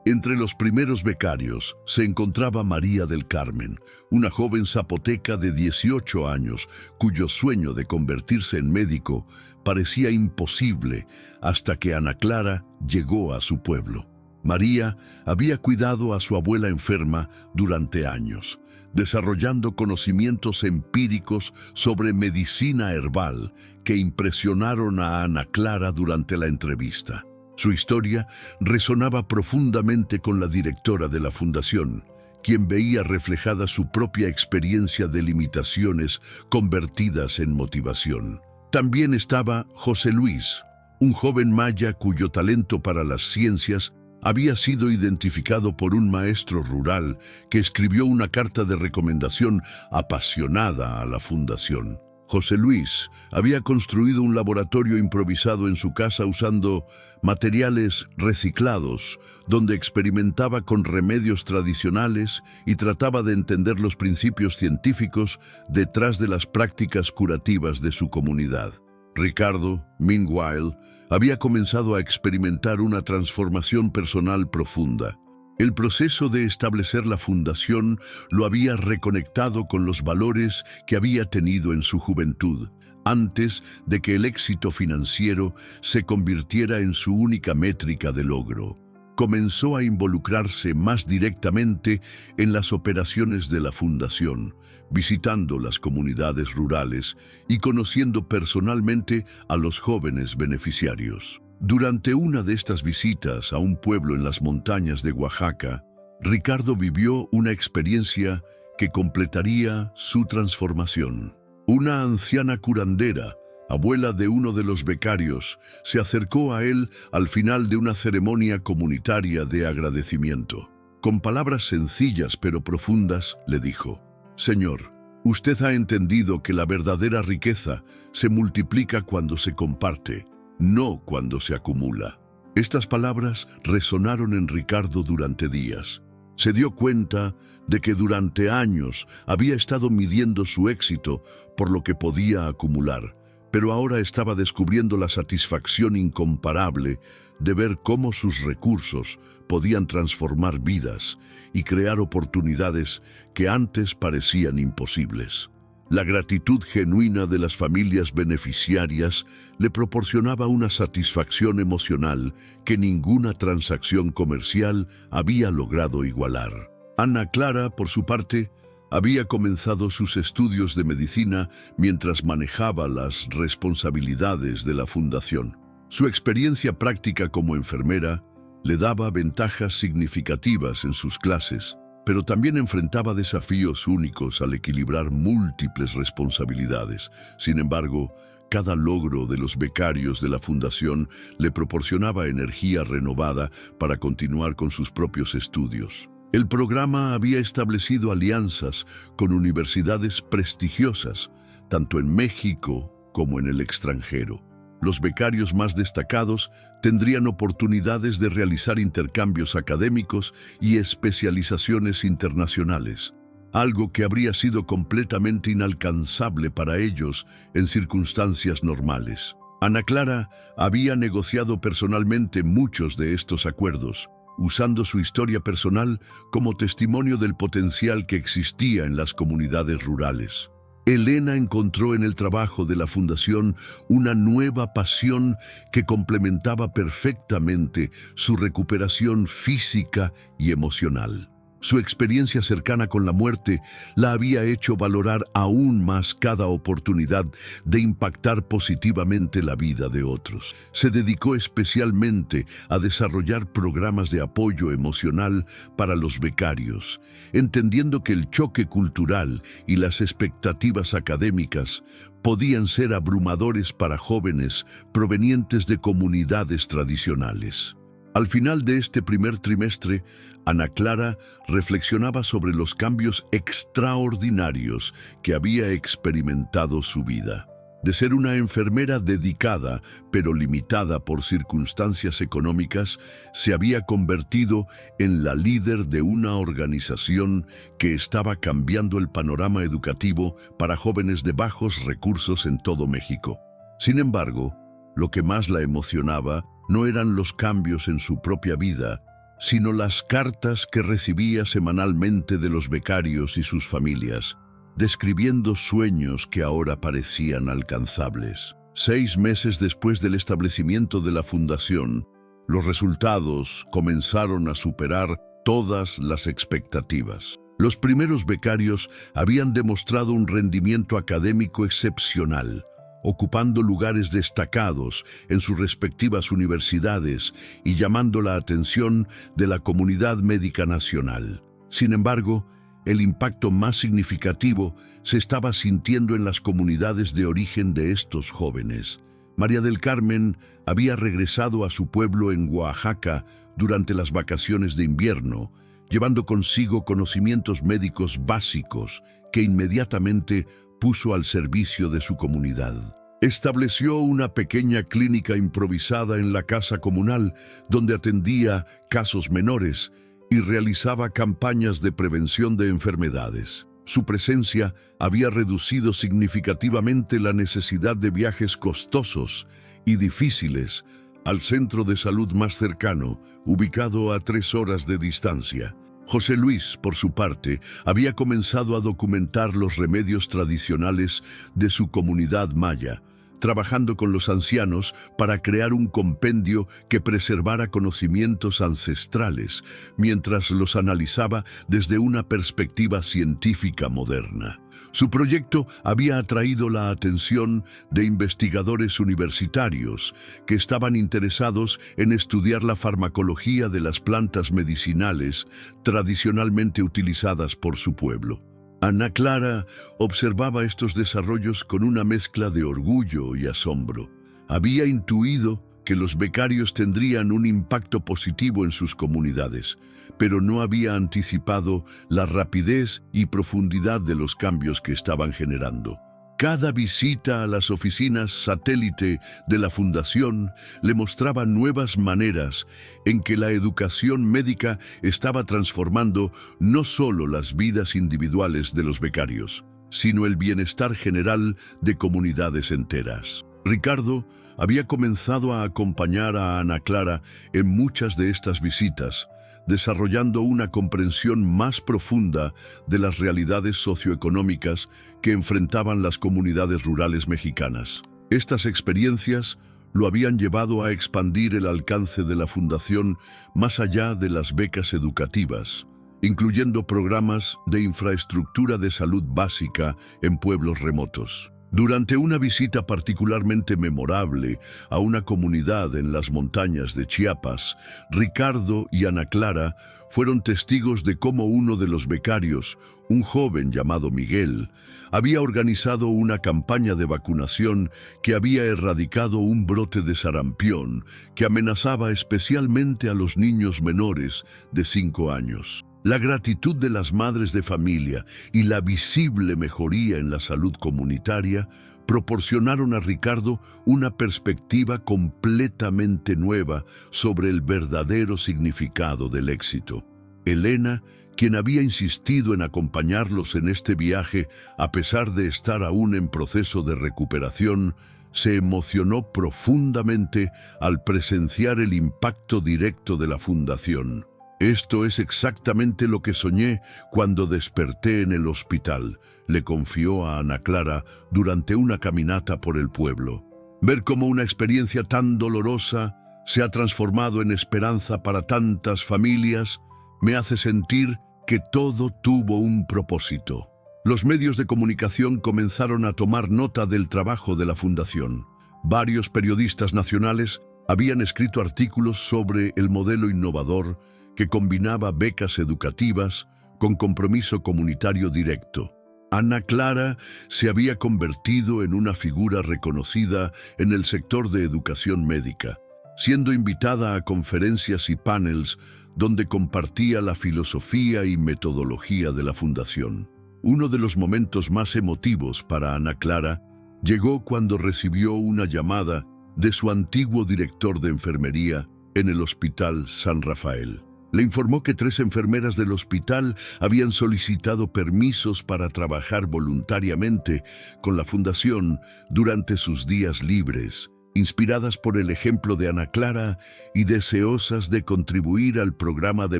S1: Entre los primeros becarios se encontraba María del Carmen, una joven zapoteca de 18 años, cuyo sueño de convertirse en médico parecía imposible hasta que Ana Clara llegó a su pueblo. María había cuidado a su abuela enferma durante años, desarrollando conocimientos empíricos sobre medicina herbal que impresionaron a Ana Clara durante la entrevista. Su historia resonaba profundamente con la directora de la fundación, quien veía reflejada su propia experiencia de limitaciones convertidas en motivación. También estaba José Luis, un joven maya cuyo talento para las ciencias había sido identificado por un maestro rural que escribió una carta de recomendación apasionada a la fundación. José Luis había construido un laboratorio improvisado en su casa usando materiales reciclados, donde experimentaba con remedios tradicionales y trataba de entender los principios científicos detrás de las prácticas curativas de su comunidad. Ricardo, meanwhile, había comenzado a experimentar una transformación personal profunda. El proceso de establecer la fundación lo había reconectado con los valores que había tenido en su juventud, antes de que el éxito financiero se convirtiera en su única métrica de logro. Comenzó a involucrarse más directamente en las operaciones de la fundación, visitando las comunidades rurales y conociendo personalmente a los jóvenes beneficiarios. Durante una de estas visitas a un pueblo en las montañas de Oaxaca, Ricardo vivió una experiencia que completaría su transformación. Una anciana curandera, abuela de uno de los becarios, se acercó a él al final de una ceremonia comunitaria de agradecimiento. Con palabras sencillas pero profundas, le dijo: «Señor, usted ha entendido que la verdadera riqueza se multiplica cuando se comparte, no cuando se acumula». Estas palabras resonaron en Ricardo durante días. Se dio cuenta de que durante años había estado midiendo su éxito por lo que podía acumular, pero ahora estaba descubriendo la satisfacción incomparable de ver cómo sus recursos podían transformar vidas y crear oportunidades que antes parecían imposibles. La gratitud genuina de las familias beneficiarias le proporcionaba una satisfacción emocional que ninguna transacción comercial había logrado igualar. Ana Clara, por su parte, había comenzado sus estudios de medicina mientras manejaba las responsabilidades de la fundación. Su experiencia práctica como enfermera le daba ventajas significativas en sus clases, pero también enfrentaba desafíos únicos al equilibrar múltiples responsabilidades. Sin embargo, cada logro de los becarios de la fundación le proporcionaba energía renovada para continuar con sus propios estudios. El programa había establecido alianzas con universidades prestigiosas, tanto en México como en el extranjero. Los becarios más destacados tendrían oportunidades de realizar intercambios académicos y especializaciones internacionales, algo que habría sido completamente inalcanzable para ellos en circunstancias normales. Ana Clara había negociado personalmente muchos de estos acuerdos, usando su historia personal como testimonio del potencial que existía en las comunidades rurales. Elena encontró en el trabajo de la Fundación una nueva pasión que complementaba perfectamente su recuperación física y emocional. Su experiencia cercana con la muerte la había hecho valorar aún más cada oportunidad de impactar positivamente la vida de otros. Se dedicó especialmente a desarrollar programas de apoyo emocional para los becarios, entendiendo que el choque cultural y las expectativas académicas podían ser abrumadores para jóvenes provenientes de comunidades tradicionales. Al final de este primer trimestre, Ana Clara reflexionaba sobre los cambios extraordinarios que había experimentado su vida. De ser una enfermera dedicada, pero limitada por circunstancias económicas, se había convertido en la líder de una organización que estaba cambiando el panorama educativo para jóvenes de bajos recursos en todo México. Sin embargo, lo que más la emocionaba no eran los cambios en su propia vida, sino las cartas que recibía semanalmente de los becarios y sus familias, describiendo sueños que ahora parecían alcanzables. 6 meses después del establecimiento de la fundación, los resultados comenzaron a superar todas las expectativas. Los primeros becarios habían demostrado un rendimiento académico excepcional, ocupando lugares destacados en sus respectivas universidades y llamando la atención de la comunidad médica nacional. Sin embargo, el impacto más significativo se estaba sintiendo en las comunidades de origen de estos jóvenes. María del Carmen había regresado a su pueblo en Oaxaca durante las vacaciones de invierno, llevando consigo conocimientos médicos básicos que inmediatamente puso al servicio de su comunidad. Estableció una pequeña clínica improvisada en la casa comunal donde atendía casos menores y realizaba campañas de prevención de enfermedades. Su presencia había reducido significativamente la necesidad de viajes costosos y difíciles al centro de salud más cercano, ubicado a 3 horas de distancia. José Luis, por su parte, había comenzado a documentar los remedios tradicionales de su comunidad maya, trabajando con los ancianos para crear un compendio que preservara conocimientos ancestrales, mientras los analizaba desde una perspectiva científica moderna. Su proyecto había atraído la atención de investigadores universitarios que estaban interesados en estudiar la farmacología de las plantas medicinales tradicionalmente utilizadas por su pueblo. Ana Clara observaba estos desarrollos con una mezcla de orgullo y asombro. Había intuido que los becarios tendrían un impacto positivo en sus comunidades, pero no había anticipado la rapidez y profundidad de los cambios que estaban generando. Cada visita a las oficinas satélite de la Fundación le mostraba nuevas maneras en que la educación médica estaba transformando no solo las vidas individuales de los becarios, sino el bienestar general de comunidades enteras. Ricardo había comenzado a acompañar a Ana Clara en muchas de estas visitas, desarrollando una comprensión más profunda de las realidades socioeconómicas que enfrentaban las comunidades rurales mexicanas. Estas experiencias lo habían llevado a expandir el alcance de la Fundación más allá de las becas educativas, incluyendo programas de infraestructura de salud básica en pueblos remotos. Durante una visita particularmente memorable a una comunidad en las montañas de Chiapas, Ricardo y Ana Clara fueron testigos de cómo uno de los becarios, un joven llamado Miguel, había organizado una campaña de vacunación que había erradicado un brote de sarampión que amenazaba especialmente a los niños menores de 5 años. La gratitud de las madres de familia y la visible mejoría en la salud comunitaria proporcionaron a Ricardo una perspectiva completamente nueva sobre el verdadero significado del éxito. Elena, quien había insistido en acompañarlos en este viaje a pesar de estar aún en proceso de recuperación, se emocionó profundamente al presenciar el impacto directo de la fundación. «Esto es exactamente lo que soñé cuando desperté en el hospital», le confió a Ana Clara durante una caminata por el pueblo. «Ver cómo una experiencia tan dolorosa se ha transformado en esperanza para tantas familias me hace sentir que todo tuvo un propósito». Los medios de comunicación comenzaron a tomar nota del trabajo de la fundación. Varios periodistas nacionales habían escrito artículos sobre el modelo innovador que combinaba becas educativas con compromiso comunitario directo. Ana Clara se había convertido en una figura reconocida en el sector de educación médica, siendo invitada a conferencias y panels donde compartía la filosofía y metodología de la fundación. Uno de los momentos más emotivos para Ana Clara llegó cuando recibió una llamada de su antiguo director de enfermería en el Hospital San Rafael. Le informó que 3 enfermeras del hospital habían solicitado permisos para trabajar voluntariamente con la fundación durante sus días libres, inspiradas por el ejemplo de Ana Clara y deseosas de contribuir al programa de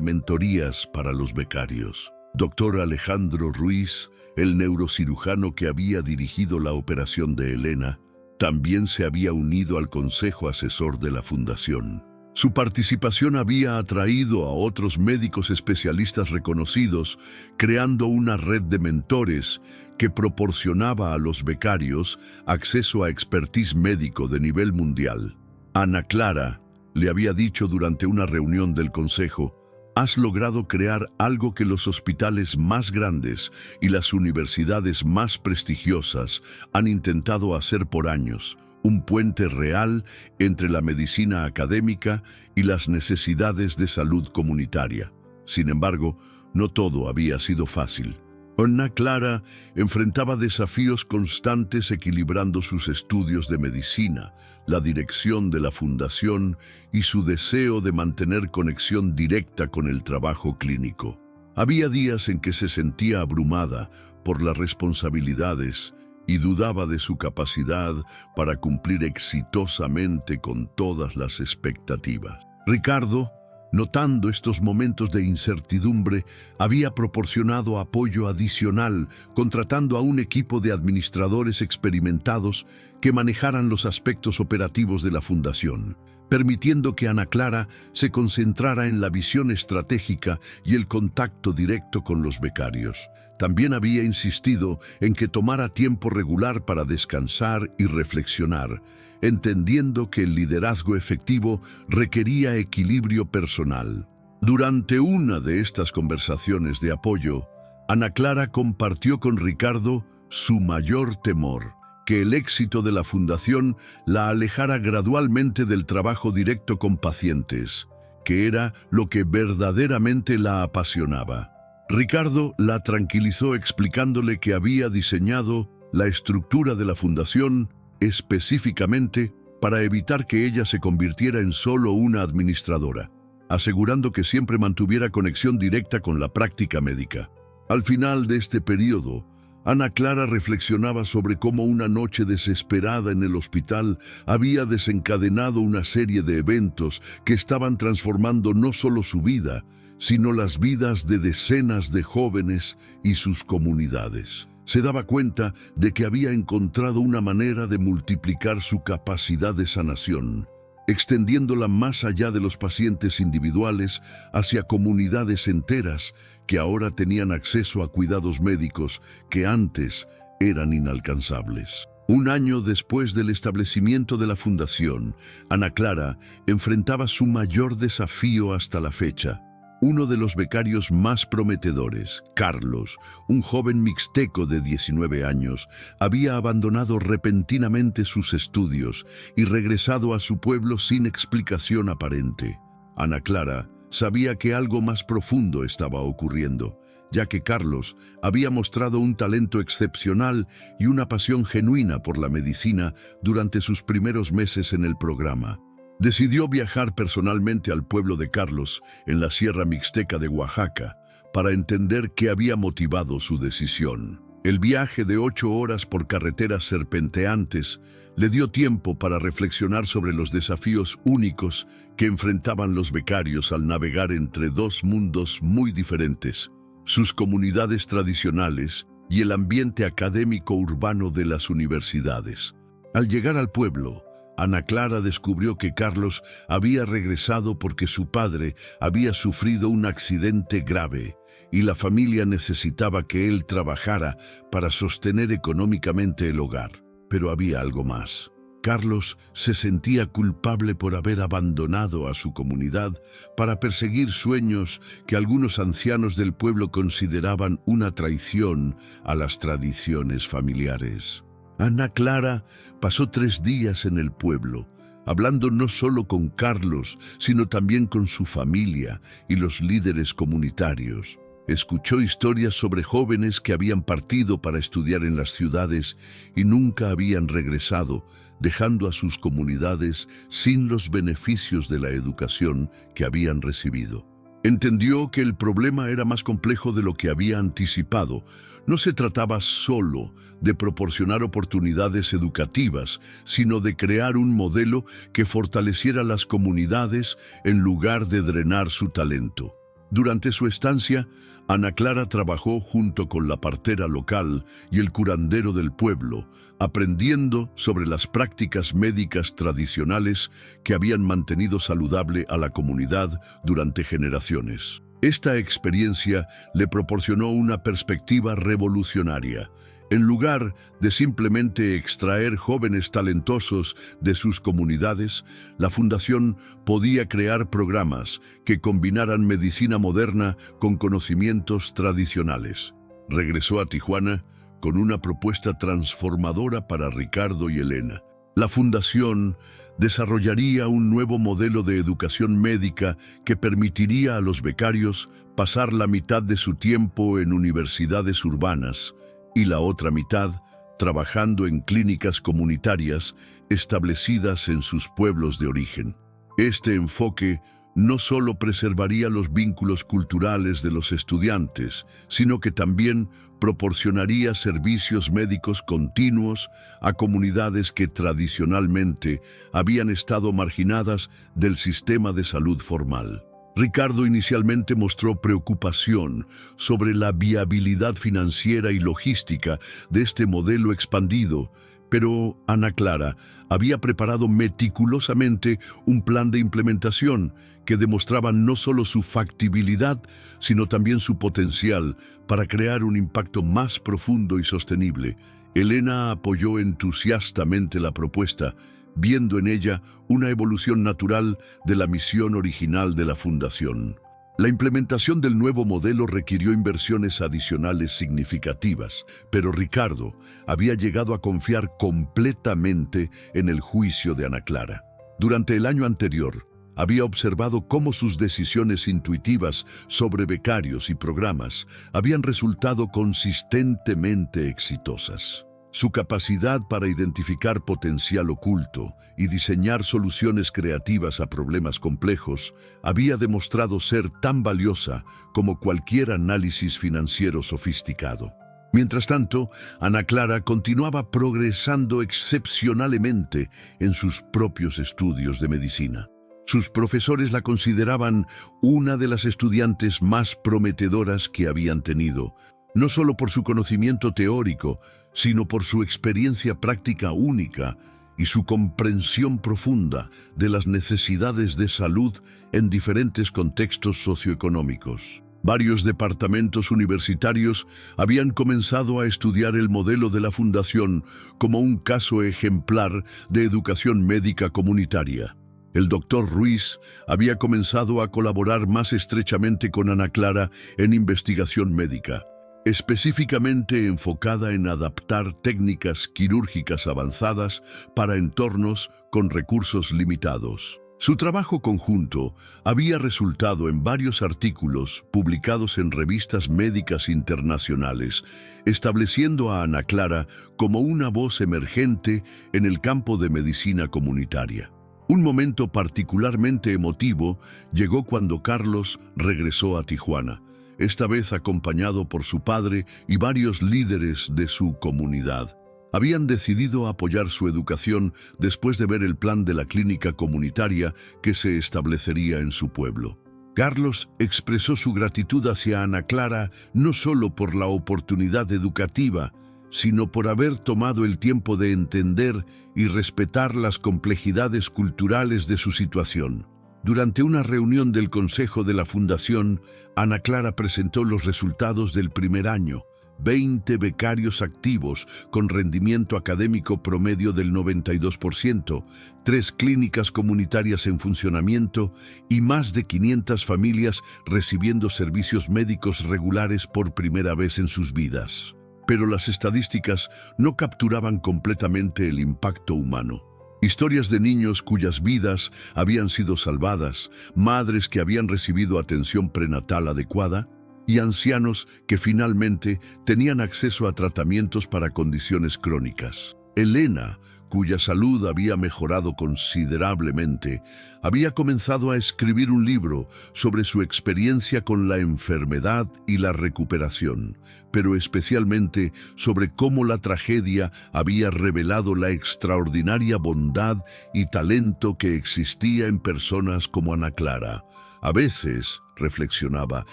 S1: mentorías para los becarios. Dr. Alejandro Ruiz, el neurocirujano que había dirigido la operación de Elena, también se había unido al consejo asesor de la fundación. Su participación había atraído a otros médicos especialistas reconocidos, creando una red de mentores que proporcionaba a los becarios acceso a expertise médico de nivel mundial. Ana Clara le había dicho durante una reunión del consejo: «Has logrado crear algo que los hospitales más grandes y las universidades más prestigiosas han intentado hacer por años, un puente real entre la medicina académica y las necesidades de salud comunitaria». Sin embargo, no todo había sido fácil. Ana Clara enfrentaba desafíos constantes equilibrando sus estudios de medicina, la dirección de la fundación y su deseo de mantener conexión directa con el trabajo clínico. Había días en que se sentía abrumada por las responsabilidades y dudaba de su capacidad para cumplir exitosamente con todas las expectativas. Ricardo, notando estos momentos de incertidumbre, había proporcionado apoyo adicional, contratando a un equipo de administradores experimentados que manejaran los aspectos operativos de la fundación, permitiendo que Ana Clara se concentrara en la visión estratégica y el contacto directo con los becarios. También había insistido en que tomara tiempo regular para descansar y reflexionar, entendiendo que el liderazgo efectivo requería equilibrio personal. Durante una de estas conversaciones de apoyo, Ana Clara compartió con Ricardo su mayor temor: que el éxito de la fundación la alejara gradualmente del trabajo directo con pacientes, que era lo que verdaderamente la apasionaba. Ricardo la tranquilizó explicándole que había diseñado la estructura de la fundación específicamente para evitar que ella se convirtiera en solo una administradora, asegurando que siempre mantuviera conexión directa con la práctica médica. Al final de este periodo, Ana Clara reflexionaba sobre cómo una noche desesperada en el hospital había desencadenado una serie de eventos que estaban transformando no solo su vida, sino las vidas de decenas de jóvenes y sus comunidades. Se daba cuenta de que había encontrado una manera de multiplicar su capacidad de sanación, extendiéndola más allá de los pacientes individuales hacia comunidades enteras que ahora tenían acceso a cuidados médicos que antes eran inalcanzables. Un año después del establecimiento de la fundación, Ana Clara enfrentaba su mayor desafío hasta la fecha. Uno de los becarios más prometedores, Carlos, un joven mixteco de 19 años, había abandonado repentinamente sus estudios y regresado a su pueblo sin explicación aparente. Ana Clara sabía que algo más profundo estaba ocurriendo, ya que Carlos había mostrado un talento excepcional y una pasión genuina por la medicina durante sus primeros meses en el programa. Decidió viajar personalmente al pueblo de Carlos, en la Sierra Mixteca de Oaxaca, para entender qué había motivado su decisión. El viaje de 8 horas por carreteras serpenteantes le dio tiempo para reflexionar sobre los desafíos únicos que enfrentaban los becarios al navegar entre dos mundos muy diferentes, sus comunidades tradicionales y el ambiente académico urbano de las universidades. Al llegar al pueblo, Ana Clara descubrió que Carlos había regresado porque su padre había sufrido un accidente grave y la familia necesitaba que él trabajara para sostener económicamente el hogar. Pero había algo más. Carlos se sentía culpable por haber abandonado a su comunidad para perseguir sueños que algunos ancianos del pueblo consideraban una traición a las tradiciones familiares. Ana Clara pasó 3 días en el pueblo, hablando no solo con Carlos, sino también con su familia y los líderes comunitarios. Escuchó historias sobre jóvenes que habían partido para estudiar en las ciudades y nunca habían regresado, dejando a sus comunidades sin los beneficios de la educación que habían recibido. Entendió que el problema era más complejo de lo que había anticipado. No se trataba solo de proporcionar oportunidades educativas, sino de crear un modelo que fortaleciera las comunidades en lugar de drenar su talento. Durante su estancia, Ana Clara trabajó junto con la partera local y el curandero del pueblo, aprendiendo sobre las prácticas médicas tradicionales que habían mantenido saludable a la comunidad durante generaciones. Esta experiencia le proporcionó una perspectiva revolucionaria. En lugar de simplemente extraer jóvenes talentosos de sus comunidades, la fundación podía crear programas que combinaran medicina moderna con conocimientos tradicionales. Regresó a Tijuana con una propuesta transformadora para Ricardo y Elena. La fundación desarrollaría un nuevo modelo de educación médica que permitiría a los becarios pasar la mitad de su tiempo en universidades urbanas y la otra mitad trabajando en clínicas comunitarias establecidas en sus pueblos de origen. Este enfoque no solo preservaría los vínculos culturales de los estudiantes, sino que también proporcionaría servicios médicos continuos a comunidades que tradicionalmente habían estado marginadas del sistema de salud formal. Ricardo inicialmente mostró preocupación sobre la viabilidad financiera y logística de este modelo expandido, pero Ana Clara había preparado meticulosamente un plan de implementación que demostraba no solo su factibilidad, sino también su potencial para crear un impacto más profundo y sostenible. Elena apoyó entusiastamente la propuesta, viendo en ella una evolución natural de la misión original de la fundación. La implementación del nuevo modelo requirió inversiones adicionales significativas, pero Ricardo había llegado a confiar completamente en el juicio de Ana Clara. Durante el año anterior, había observado cómo sus decisiones intuitivas sobre becarios y programas habían resultado consistentemente exitosas. Su capacidad para identificar potencial oculto y diseñar soluciones creativas a problemas complejos había demostrado ser tan valiosa como cualquier análisis financiero sofisticado. Mientras tanto, Ana Clara continuaba progresando excepcionalmente en sus propios estudios de medicina. Sus profesores la consideraban una de las estudiantes más prometedoras que habían tenido, no solo por su conocimiento teórico, sino por su experiencia práctica única y su comprensión profunda de las necesidades de salud en diferentes contextos socioeconómicos. Varios departamentos universitarios habían comenzado a estudiar el modelo de la fundación como un caso ejemplar de educación médica comunitaria. El doctor Ruiz había comenzado a colaborar más estrechamente con Ana Clara en investigación médica, específicamente enfocada en adaptar técnicas quirúrgicas avanzadas para entornos con recursos limitados. Su trabajo conjunto había resultado en varios artículos publicados en revistas médicas internacionales, estableciendo a Ana Clara como una voz emergente en el campo de medicina comunitaria. Un momento particularmente emotivo llegó cuando Carlos regresó a Tijuana. esta vez acompañado por su padre y varios líderes de su comunidad. Habían decidido apoyar su educación después de ver el plan de la clínica comunitaria que se establecería en su pueblo. Carlos expresó su gratitud hacia Ana Clara no solo por la oportunidad educativa, sino por haber tomado el tiempo de entender y respetar las complejidades culturales de su situación. Durante una reunión del Consejo de la Fundación, Ana Clara presentó los resultados del primer año: 20 becarios activos con rendimiento académico promedio del 92%, 3 clínicas comunitarias en funcionamiento y más de 500 familias recibiendo servicios médicos regulares por primera vez en sus vidas. Pero las estadísticas no capturaban completamente el impacto humano. Historias de niños cuyas vidas habían sido salvadas, madres que habían recibido atención prenatal adecuada, y ancianos que finalmente tenían acceso a tratamientos para condiciones crónicas. Elena, cuya salud había mejorado considerablemente, había comenzado a escribir un libro sobre su experiencia con la enfermedad y la recuperación, pero especialmente sobre cómo la tragedia había revelado la extraordinaria bondad y talento que existía en personas como Ana Clara. A veces, reflexionaba,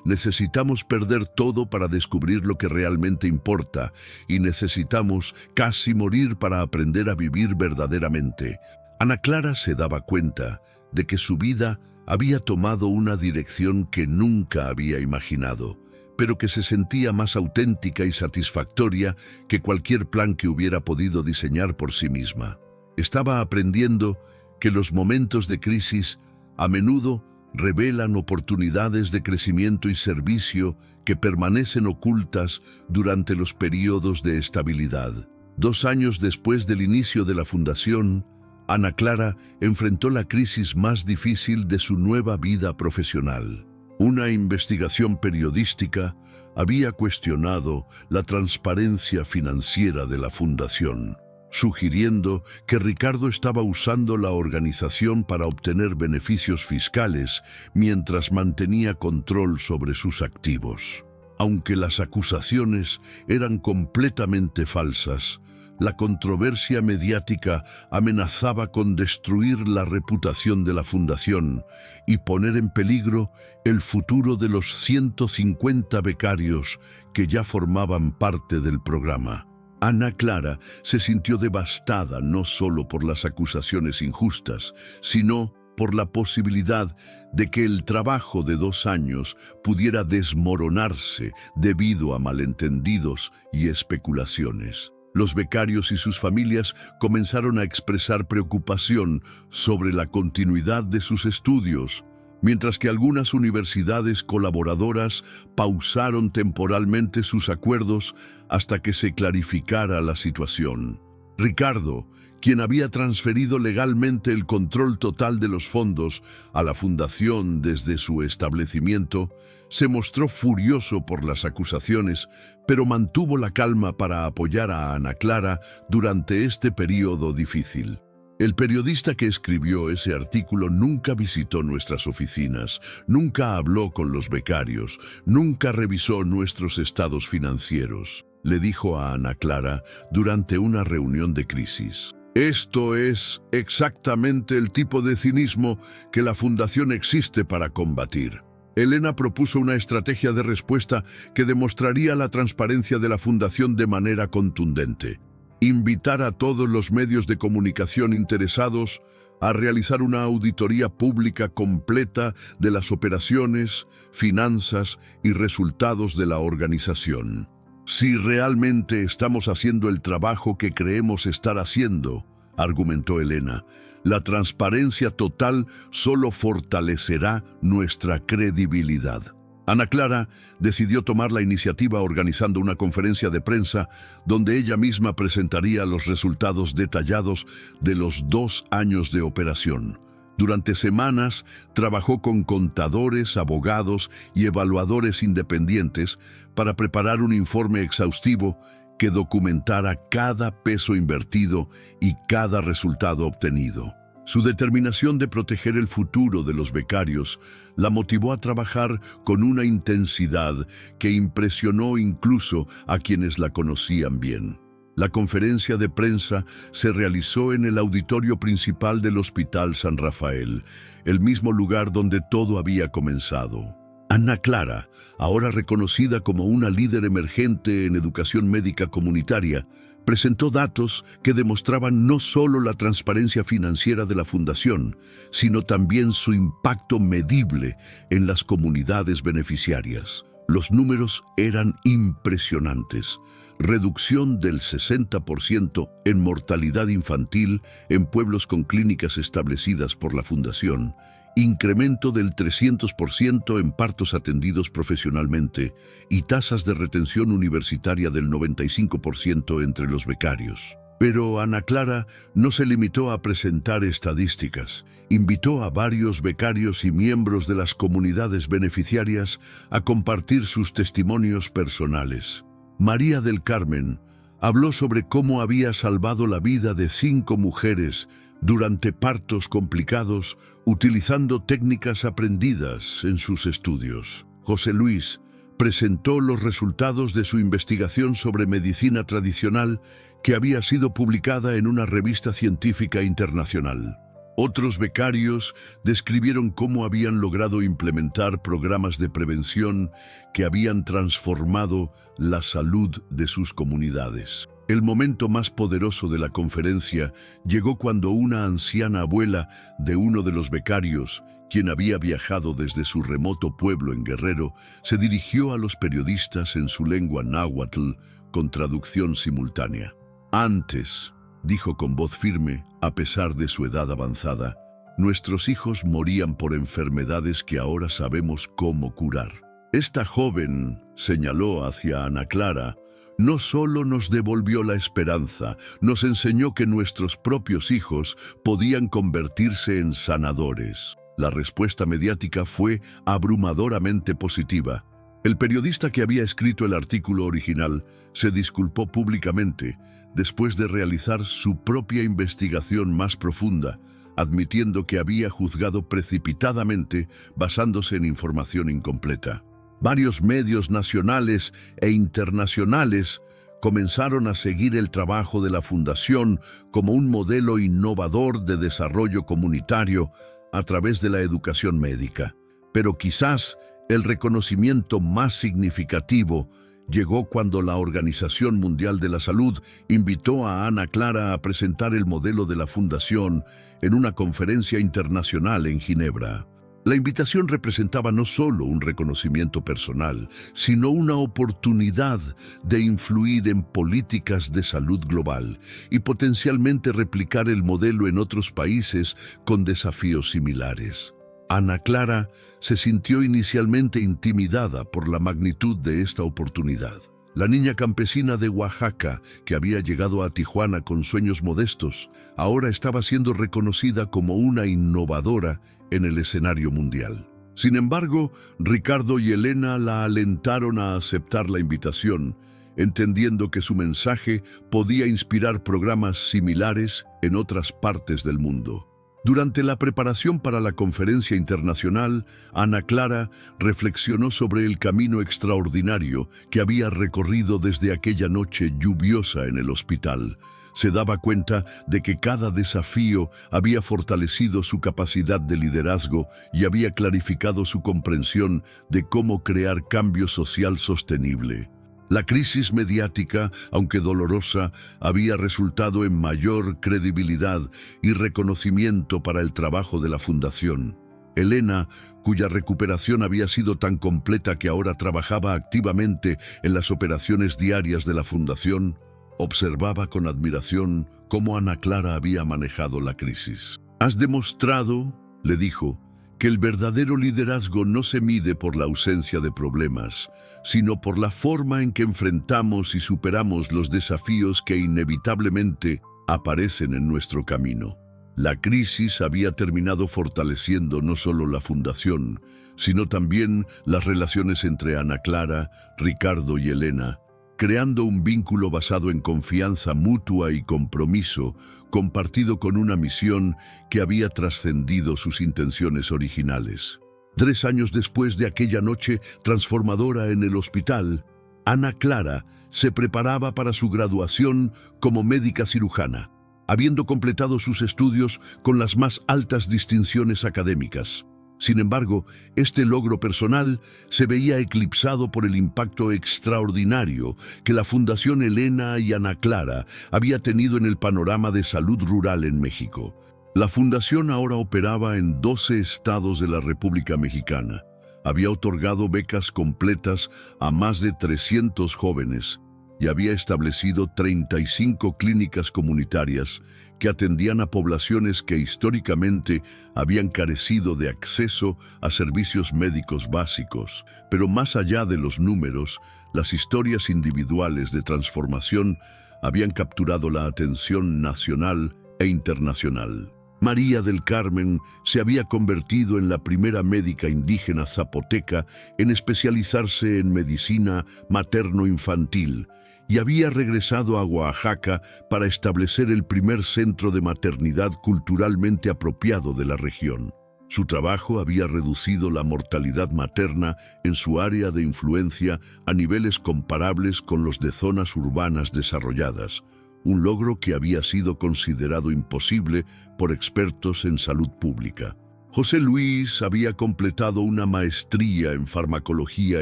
S1: necesitamos perder todo para descubrir lo que realmente importa, y necesitamos casi morir para aprender a vivir verdaderamente. Ana Clara se daba cuenta de que su vida había tomado una dirección que nunca había imaginado, pero que se sentía más auténtica y satisfactoria que cualquier plan que hubiera podido diseñar por sí misma. Estaba aprendiendo que los momentos de crisis a menudo revelan oportunidades de crecimiento y servicio que permanecen ocultas durante los periodos de estabilidad. 2 años después del inicio de la fundación, Ana Clara enfrentó la crisis más difícil de su nueva vida profesional. Una investigación periodística había cuestionado la transparencia financiera de la fundación, sugiriendo que Ricardo estaba usando la organización para obtener beneficios fiscales mientras mantenía control sobre sus activos. Aunque las acusaciones eran completamente falsas, la controversia mediática amenazaba con destruir la reputación de la fundación y poner en peligro el futuro de los 150 becarios que ya formaban parte del programa. Ana Clara se sintió devastada no solo por las acusaciones injustas, sino por la posibilidad de que el trabajo de 2 años pudiera desmoronarse debido a malentendidos y especulaciones. Los becarios y sus familias comenzaron a expresar preocupación sobre la continuidad de sus estudios, mientras que algunas universidades colaboradoras pausaron temporalmente sus acuerdos hasta que se clarificara la situación. Ricardo, quien había transferido legalmente el control total de los fondos a la fundación desde su establecimiento, se mostró furioso por las acusaciones, pero mantuvo la calma para apoyar a Ana Clara durante este periodo difícil. El periodista que escribió ese artículo nunca visitó nuestras oficinas, nunca habló con los becarios, nunca revisó nuestros estados financieros, le dijo a Ana Clara durante una reunión de crisis. Esto es exactamente el tipo de cinismo que la Fundación existe para combatir. Elena propuso una estrategia de respuesta que demostraría la transparencia de la Fundación de manera contundente. Invitar a todos los medios de comunicación interesados a realizar una auditoría pública completa de las operaciones, finanzas y resultados de la organización. Si realmente estamos haciendo el trabajo que creemos estar haciendo, argumentó Elena, la transparencia total solo fortalecerá nuestra credibilidad. Ana Clara decidió tomar la iniciativa organizando una conferencia de prensa donde ella misma presentaría los resultados detallados de los 2 años de operación. Durante semanas trabajó con contadores, abogados y evaluadores independientes para preparar un informe exhaustivo que documentara cada peso invertido y cada resultado obtenido. Su determinación de proteger el futuro de los becarios la motivó a trabajar con una intensidad que impresionó incluso a quienes la conocían bien. La conferencia de prensa se realizó en el auditorio principal del Hospital San Rafael, el mismo lugar donde todo había comenzado. Ana Clara, ahora reconocida como una líder emergente en educación médica comunitaria, presentó datos que demostraban no solo la transparencia financiera de la fundación, sino también su impacto medible en las comunidades beneficiarias. Los números eran impresionantes. Reducción del 60% en mortalidad infantil en pueblos con clínicas establecidas por la fundación, incremento del 300% en partos atendidos profesionalmente y tasas de retención universitaria del 95% entre los becarios. Pero Ana Clara no se limitó a presentar estadísticas. Invitó a varios becarios y miembros de las comunidades beneficiarias a compartir sus testimonios personales. María del Carmen habló sobre cómo había salvado la vida de 5 mujeres durante partos complicados utilizando técnicas aprendidas en sus estudios. José Luis presentó los resultados de su investigación sobre medicina tradicional que había sido publicada en una revista científica internacional. Otros becarios describieron cómo habían logrado implementar programas de prevención que habían transformado la salud de sus comunidades. El momento más poderoso de la conferencia llegó cuando una anciana abuela de uno de los becarios, quien había viajado desde su remoto pueblo en Guerrero, se dirigió a los periodistas en su lengua náhuatl con traducción simultánea. Antes, dijo con voz firme, a pesar de su edad avanzada, nuestros hijos morían por enfermedades que ahora sabemos cómo curar. Esta joven, señaló hacia Ana Clara, no solo nos devolvió la esperanza, nos enseñó que nuestros propios hijos podían convertirse en sanadores. La respuesta mediática fue abrumadoramente positiva. El periodista que había escrito el artículo original se disculpó públicamente después de realizar su propia investigación más profunda, admitiendo que había juzgado precipitadamente basándose en información incompleta. Varios medios nacionales e internacionales comenzaron a seguir el trabajo de la Fundación como un modelo innovador de desarrollo comunitario a través de la educación médica. Pero quizás el reconocimiento más significativo llegó cuando la Organización Mundial de la Salud invitó a Ana Clara a presentar el modelo de la Fundación en una conferencia internacional en Ginebra. La invitación representaba no solo un reconocimiento personal, sino una oportunidad de influir en políticas de salud global y potencialmente replicar el modelo en otros países con desafíos similares. Ana Clara se sintió inicialmente intimidada por la magnitud de esta oportunidad. La niña campesina de Oaxaca, que había llegado a Tijuana con sueños modestos, ahora estaba siendo reconocida como una innovadora en el escenario mundial. Sin embargo, Ricardo y Elena la alentaron a aceptar la invitación, entendiendo que su mensaje podía inspirar programas similares en otras partes del mundo. Durante la preparación para la conferencia internacional, Ana Clara reflexionó sobre el camino extraordinario que había recorrido desde aquella noche lluviosa en el hospital. Se daba cuenta de que cada desafío había fortalecido su capacidad de liderazgo y había clarificado su comprensión de cómo crear cambio social sostenible. La crisis mediática, aunque dolorosa, había resultado en mayor credibilidad y reconocimiento para el trabajo de la Fundación. Elena, cuya recuperación había sido tan completa que ahora trabajaba activamente en las operaciones diarias de la Fundación, observaba con admiración cómo Ana Clara había manejado la crisis. «Has demostrado», le dijo, «que el verdadero liderazgo no se mide por la ausencia de problemas, sino por la forma en que enfrentamos y superamos los desafíos que inevitablemente aparecen en nuestro camino». La crisis había terminado fortaleciendo no solo la Fundación, sino también las relaciones entre Ana Clara, Ricardo y Elena, creando un vínculo basado en confianza mutua y compromiso, compartido con una misión que había trascendido sus intenciones originales. 3 años después de aquella noche transformadora en el hospital, Ana Clara se preparaba para su graduación como médica cirujana, habiendo completado sus estudios con las más altas distinciones académicas. Sin embargo, este logro personal se veía eclipsado por el impacto extraordinario que la Fundación Elena y Ana Clara había tenido en el panorama de salud rural en México. La fundación ahora operaba en 12 estados de la República Mexicana. Había otorgado becas completas a más de 300 jóvenes y había establecido 35 clínicas comunitarias que atendían a poblaciones que históricamente habían carecido de acceso a servicios médicos básicos. Pero más allá de los números, las historias individuales de transformación habían capturado la atención nacional e internacional. María del Carmen se había convertido en la primera médica indígena zapoteca en especializarse en medicina materno-infantil y había regresado a Oaxaca para establecer el primer centro de maternidad culturalmente apropiado de la región. Su trabajo había reducido la mortalidad materna en su área de influencia a niveles comparables con los de zonas urbanas desarrolladas, un logro que había sido considerado imposible por expertos en salud pública. José Luis había completado una maestría en farmacología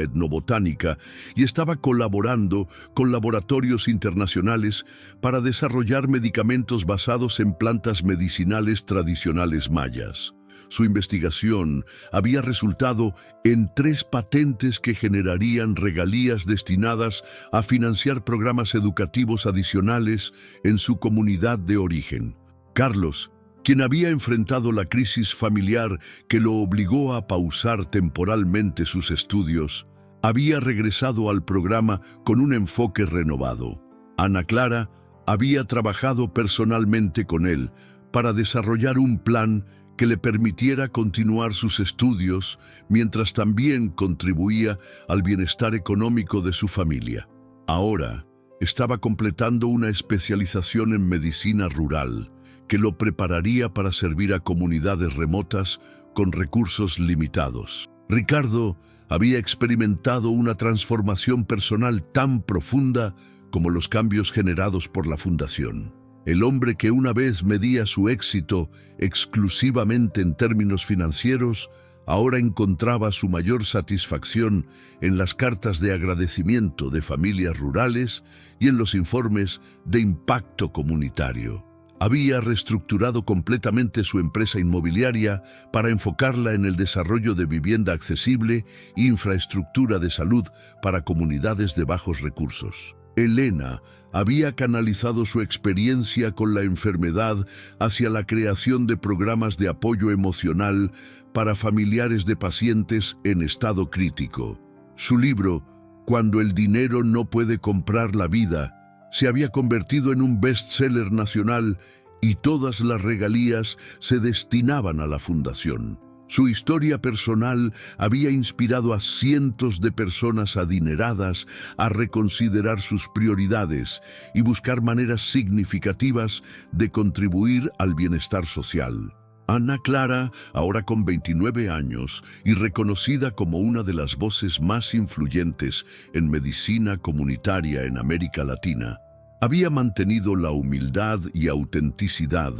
S1: etnobotánica y estaba colaborando con laboratorios internacionales para desarrollar medicamentos basados en plantas medicinales tradicionales mayas. Su investigación había resultado en 3 patentes que generarían regalías destinadas a financiar programas educativos adicionales en su comunidad de origen. Carlos, quien había enfrentado la crisis familiar que lo obligó a pausar temporalmente sus estudios, había regresado al programa con un enfoque renovado. Ana Clara había trabajado personalmente con él para desarrollar un plan que le permitiera continuar sus estudios mientras también contribuía al bienestar económico de su familia. Ahora estaba completando una especialización en medicina rural que lo prepararía para servir a comunidades remotas con recursos limitados. Ricardo había experimentado una transformación personal tan profunda como los cambios generados por la fundación. El hombre que una vez medía su éxito exclusivamente en términos financieros, ahora encontraba su mayor satisfacción en las cartas de agradecimiento de familias rurales y en los informes de impacto comunitario. Había reestructurado completamente su empresa inmobiliaria para enfocarla en el desarrollo de vivienda accesible e infraestructura de salud para comunidades de bajos recursos. Elena había canalizado su experiencia con la enfermedad hacia la creación de programas de apoyo emocional para familiares de pacientes en estado crítico. Su libro, Cuando el dinero no puede comprar la vida, se había convertido en un bestseller nacional y todas las regalías se destinaban a la fundación. Su historia personal había inspirado a cientos de personas adineradas a reconsiderar sus prioridades y buscar maneras significativas de contribuir al bienestar social. Ana Clara, ahora con 29 años y reconocida como una de las voces más influyentes en medicina comunitaria en América Latina, había mantenido la humildad y autenticidad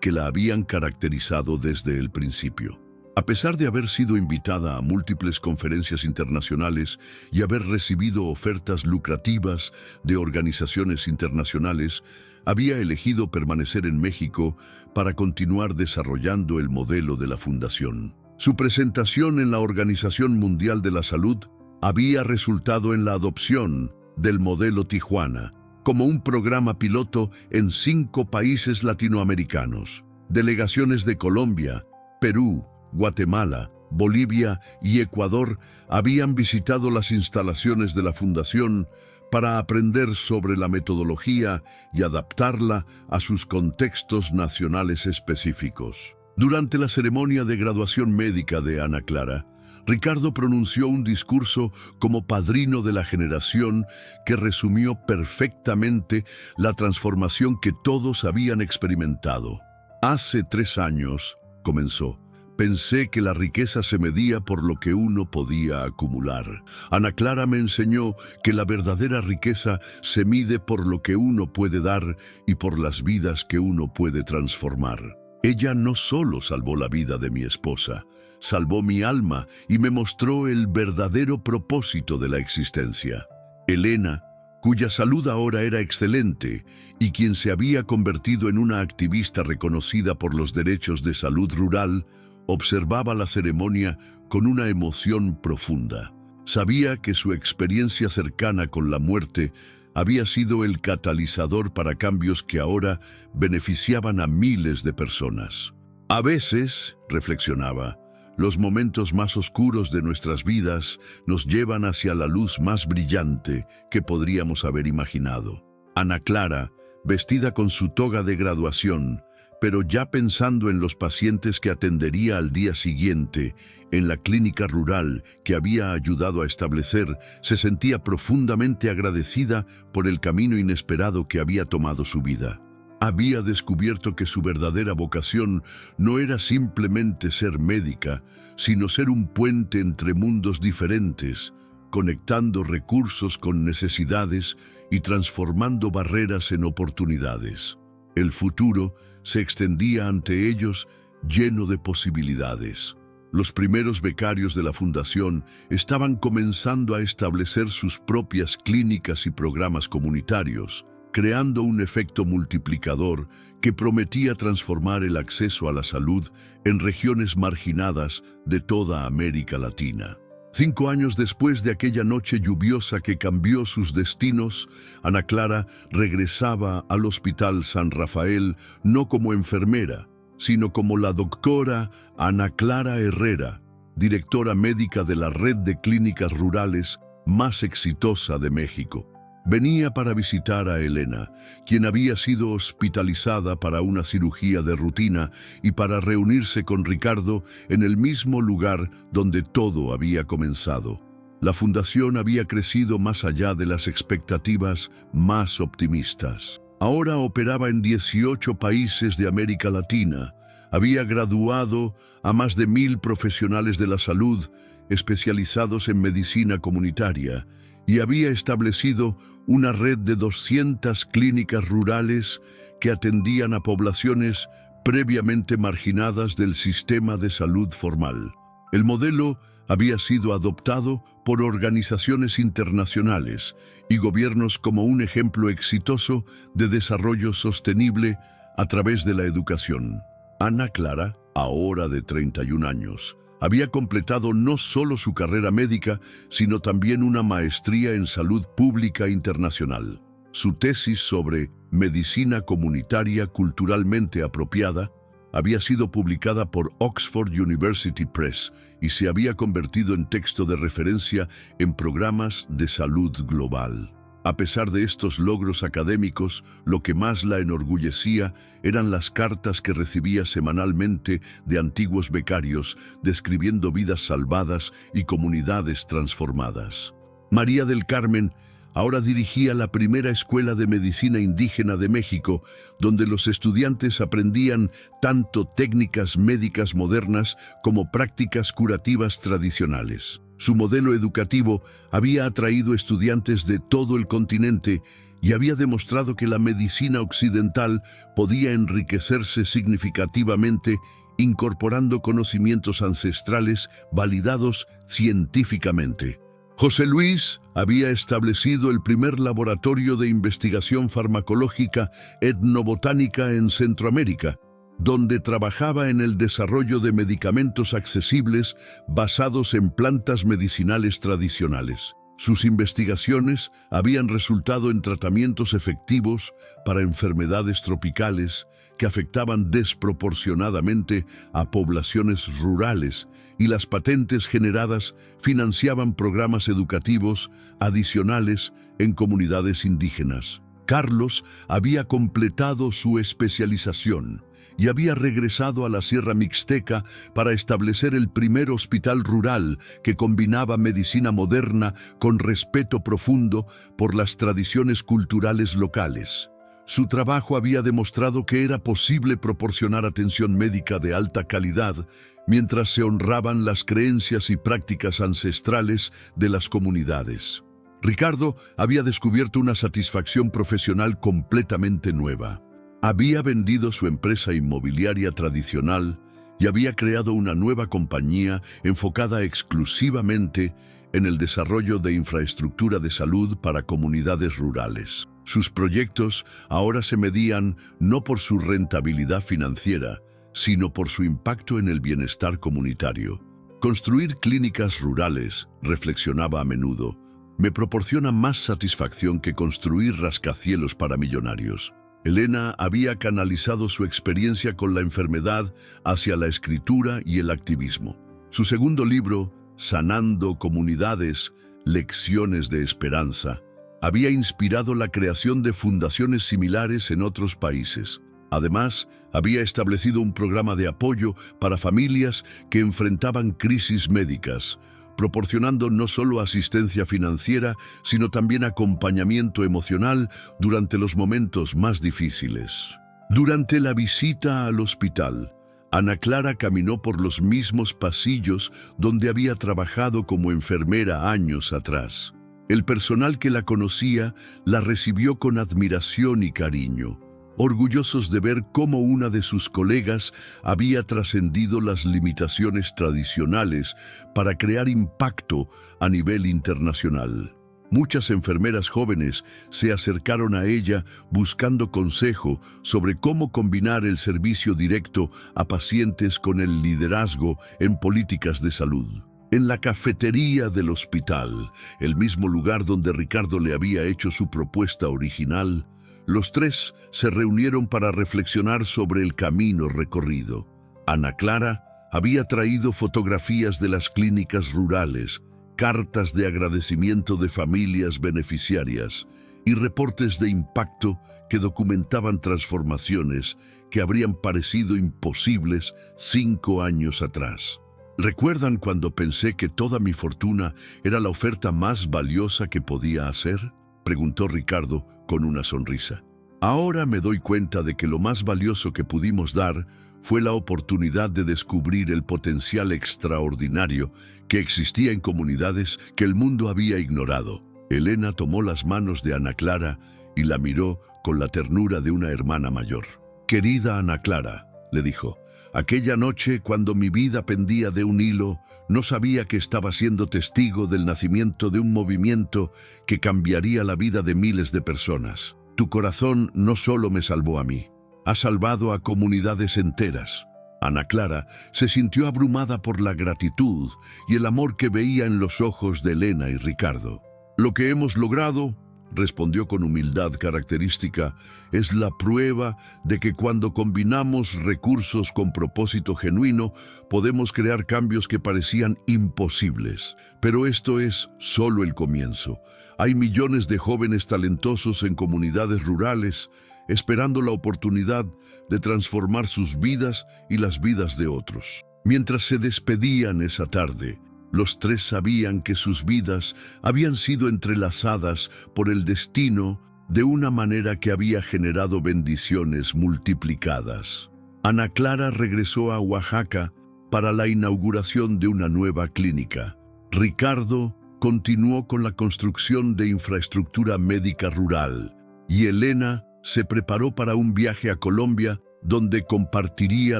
S1: que la habían caracterizado desde el principio. A pesar de haber sido invitada a múltiples conferencias internacionales y haber recibido ofertas lucrativas de organizaciones internacionales, había elegido permanecer en México para continuar desarrollando el modelo de la fundación. Su presentación en la Organización Mundial de la Salud había resultado en la adopción del modelo Tijuana como un programa piloto en 5 países latinoamericanos. Delegaciones de Colombia, Perú, Guatemala, Bolivia y Ecuador habían visitado las instalaciones de la Fundación para aprender sobre la metodología y adaptarla a sus contextos nacionales específicos. Durante la ceremonia de graduación médica de Ana Clara, Ricardo pronunció un discurso como padrino de la generación que resumió perfectamente la transformación que todos habían experimentado. Hace 3 años, comenzó, pensé que la riqueza se medía por lo que uno podía acumular. Ana Clara me enseñó que la verdadera riqueza se mide por lo que uno puede dar y por las vidas que uno puede transformar. Ella no solo salvó la vida de mi esposa, salvó mi alma y me mostró el verdadero propósito de la existencia. Elena, cuya salud ahora era excelente y quien se había convertido en una activista reconocida por los derechos de salud rural, observaba la ceremonia con una emoción profunda. Sabía que su experiencia cercana con la muerte había sido el catalizador para cambios que ahora beneficiaban a miles de personas. A veces, reflexionaba, los momentos más oscuros de nuestras vidas nos llevan hacia la luz más brillante que podríamos haber imaginado. Ana Clara, vestida con su toga de graduación, pero ya pensando en los pacientes que atendería al día siguiente, en la clínica rural que había ayudado a establecer, se sentía profundamente agradecida por el camino inesperado que había tomado su vida. Había descubierto que su verdadera vocación no era simplemente ser médica, sino ser un puente entre mundos diferentes, conectando recursos con necesidades y transformando barreras en oportunidades. El futuro se extendía ante ellos lleno de posibilidades. Los primeros becarios de la fundación estaban comenzando a establecer sus propias clínicas y programas comunitarios, creando un efecto multiplicador que prometía transformar el acceso a la salud en regiones marginadas de toda América Latina. 5 años después de aquella noche lluviosa que cambió sus destinos, Ana Clara regresaba al Hospital San Rafael no como enfermera, sino como la doctora Ana Clara Herrera, directora médica de la red de clínicas rurales más exitosa de México. Venía para visitar a Elena, quien había sido hospitalizada para una cirugía de rutina y para reunirse con Ricardo en el mismo lugar donde todo había comenzado. La fundación había crecido más allá de las expectativas más optimistas. Ahora operaba en 18 países de América Latina, había graduado a más de 1,000 profesionales de la salud especializados en medicina comunitaria, y había establecido una red de 200 clínicas rurales que atendían a poblaciones previamente marginadas del sistema de salud formal. El modelo había sido adoptado por organizaciones internacionales y gobiernos como un ejemplo exitoso de desarrollo sostenible a través de la educación. Ana Clara, ahora de 31 años, había completado no solo su carrera médica, sino también una maestría en salud pública internacional. Su tesis sobre medicina comunitaria culturalmente apropiada había sido publicada por Oxford University Press y se había convertido en texto de referencia en programas de salud global. A pesar de estos logros académicos, lo que más la enorgullecía eran las cartas que recibía semanalmente de antiguos becarios describiendo vidas salvadas y comunidades transformadas. María del Carmen ahora dirigía la primera escuela de medicina indígena de México, donde los estudiantes aprendían tanto técnicas médicas modernas como prácticas curativas tradicionales. Su modelo educativo había atraído estudiantes de todo el continente y había demostrado que la medicina occidental podía enriquecerse significativamente incorporando conocimientos ancestrales validados científicamente. José Luis había establecido el primer laboratorio de investigación farmacológica etnobotánica en Centroamérica, donde trabajaba en el desarrollo de medicamentos accesibles basados en plantas medicinales tradicionales. Sus investigaciones habían resultado en tratamientos efectivos para enfermedades tropicales que afectaban desproporcionadamente a poblaciones rurales, y las patentes generadas financiaban programas educativos adicionales en comunidades indígenas. Carlos había completado su especialización y había regresado a la Sierra Mixteca para establecer el primer hospital rural que combinaba medicina moderna con respeto profundo por las tradiciones culturales locales. Su trabajo había demostrado que era posible proporcionar atención médica de alta calidad mientras se honraban las creencias y prácticas ancestrales de las comunidades. Ricardo había descubierto una satisfacción profesional completamente nueva. Había vendido su empresa inmobiliaria tradicional y había creado una nueva compañía enfocada exclusivamente en el desarrollo de infraestructura de salud para comunidades rurales. Sus proyectos ahora se medían no por su rentabilidad financiera, sino por su impacto en el bienestar comunitario. Construir clínicas rurales, reflexionaba a menudo, me proporciona más satisfacción que construir rascacielos para millonarios. Elena había canalizado su experiencia con la enfermedad hacia la escritura y el activismo. Su segundo libro, Sanando Comunidades, Lecciones de Esperanza, había inspirado la creación de fundaciones similares en otros países. Además, había establecido un programa de apoyo para familias que enfrentaban crisis médicas, proporcionando no solo asistencia financiera, sino también acompañamiento emocional durante los momentos más difíciles. Durante la visita al hospital, Ana Clara caminó por los mismos pasillos donde había trabajado como enfermera años atrás. El personal que la conocía la recibió con admiración y cariño, orgullosos de ver cómo una de sus colegas había trascendido las limitaciones tradicionales para crear impacto a nivel internacional. Muchas enfermeras jóvenes se acercaron a ella buscando consejo sobre cómo combinar el servicio directo a pacientes con el liderazgo en políticas de salud. En la cafetería del hospital, el mismo lugar donde Ricardo le había hecho su propuesta original, los tres se reunieron para reflexionar sobre el camino recorrido. Ana Clara había traído fotografías de las clínicas rurales, cartas de agradecimiento de familias beneficiarias y reportes de impacto que documentaban transformaciones que habrían parecido imposibles 5 años atrás. ¿Recuerdan cuando pensé que toda mi fortuna era la oferta más valiosa que podía hacer?, preguntó Ricardo con una sonrisa. Ahora me doy cuenta de que lo más valioso que pudimos dar fue la oportunidad de descubrir el potencial extraordinario que existía en comunidades que el mundo había ignorado. Elena tomó las manos de Ana Clara y la miró con la ternura de una hermana mayor. «Querida Ana Clara», le dijo, «aquella noche cuando mi vida pendía de un hilo, no sabía que estaba siendo testigo del nacimiento de un movimiento que cambiaría la vida de miles de personas. Tu corazón no solo me salvó a mí, ha salvado a comunidades enteras». Ana Clara se sintió abrumada por la gratitud y el amor que veía en los ojos de Elena y Ricardo. «Lo que hemos logrado», respondió con humildad característica, «es la prueba de que cuando combinamos recursos con propósito genuino, podemos crear cambios que parecían imposibles. Pero esto es solo el comienzo. Hay millones de jóvenes talentosos en comunidades rurales, esperando la oportunidad de transformar sus vidas y las vidas de otros». Mientras se despedían esa tarde, los tres sabían que sus vidas habían sido entrelazadas por el destino de una manera que había generado bendiciones multiplicadas. Ana Clara regresó a Oaxaca para la inauguración de una nueva clínica. Ricardo continuó con la construcción de infraestructura médica rural y Elena se preparó para un viaje a Colombia donde compartiría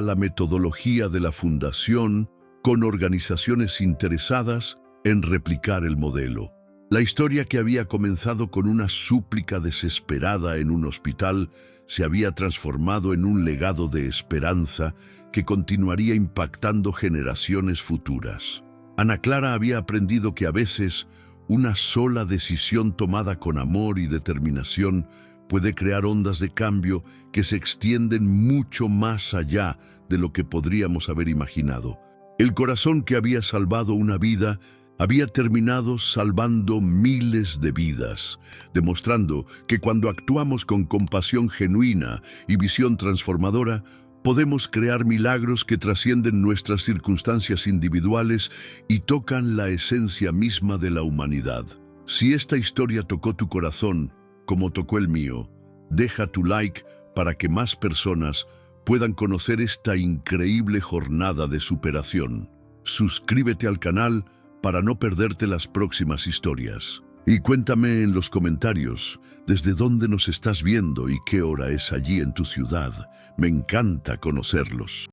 S1: la metodología de la fundación con organizaciones interesadas en replicar el modelo. La historia, que había comenzado con una súplica desesperada en un hospital, se había transformado en un legado de esperanza que continuaría impactando generaciones futuras. Ana Clara había aprendido que a veces una sola decisión tomada con amor y determinación puede crear ondas de cambio que se extienden mucho más allá de lo que podríamos haber imaginado. El corazón que había salvado una vida había terminado salvando miles de vidas, demostrando que cuando actuamos con compasión genuina y visión transformadora, Podemos crear milagros que trascienden nuestras circunstancias individuales y tocan la esencia misma de la humanidad. Si esta historia tocó tu corazón, como tocó el mío, deja tu like para que más personas puedan conocer esta increíble jornada de superación. Suscríbete al canal para no perderte las próximas historias. Y cuéntame en los comentarios desde dónde nos estás viendo y qué hora es allí en tu ciudad. Me encanta conocerlos.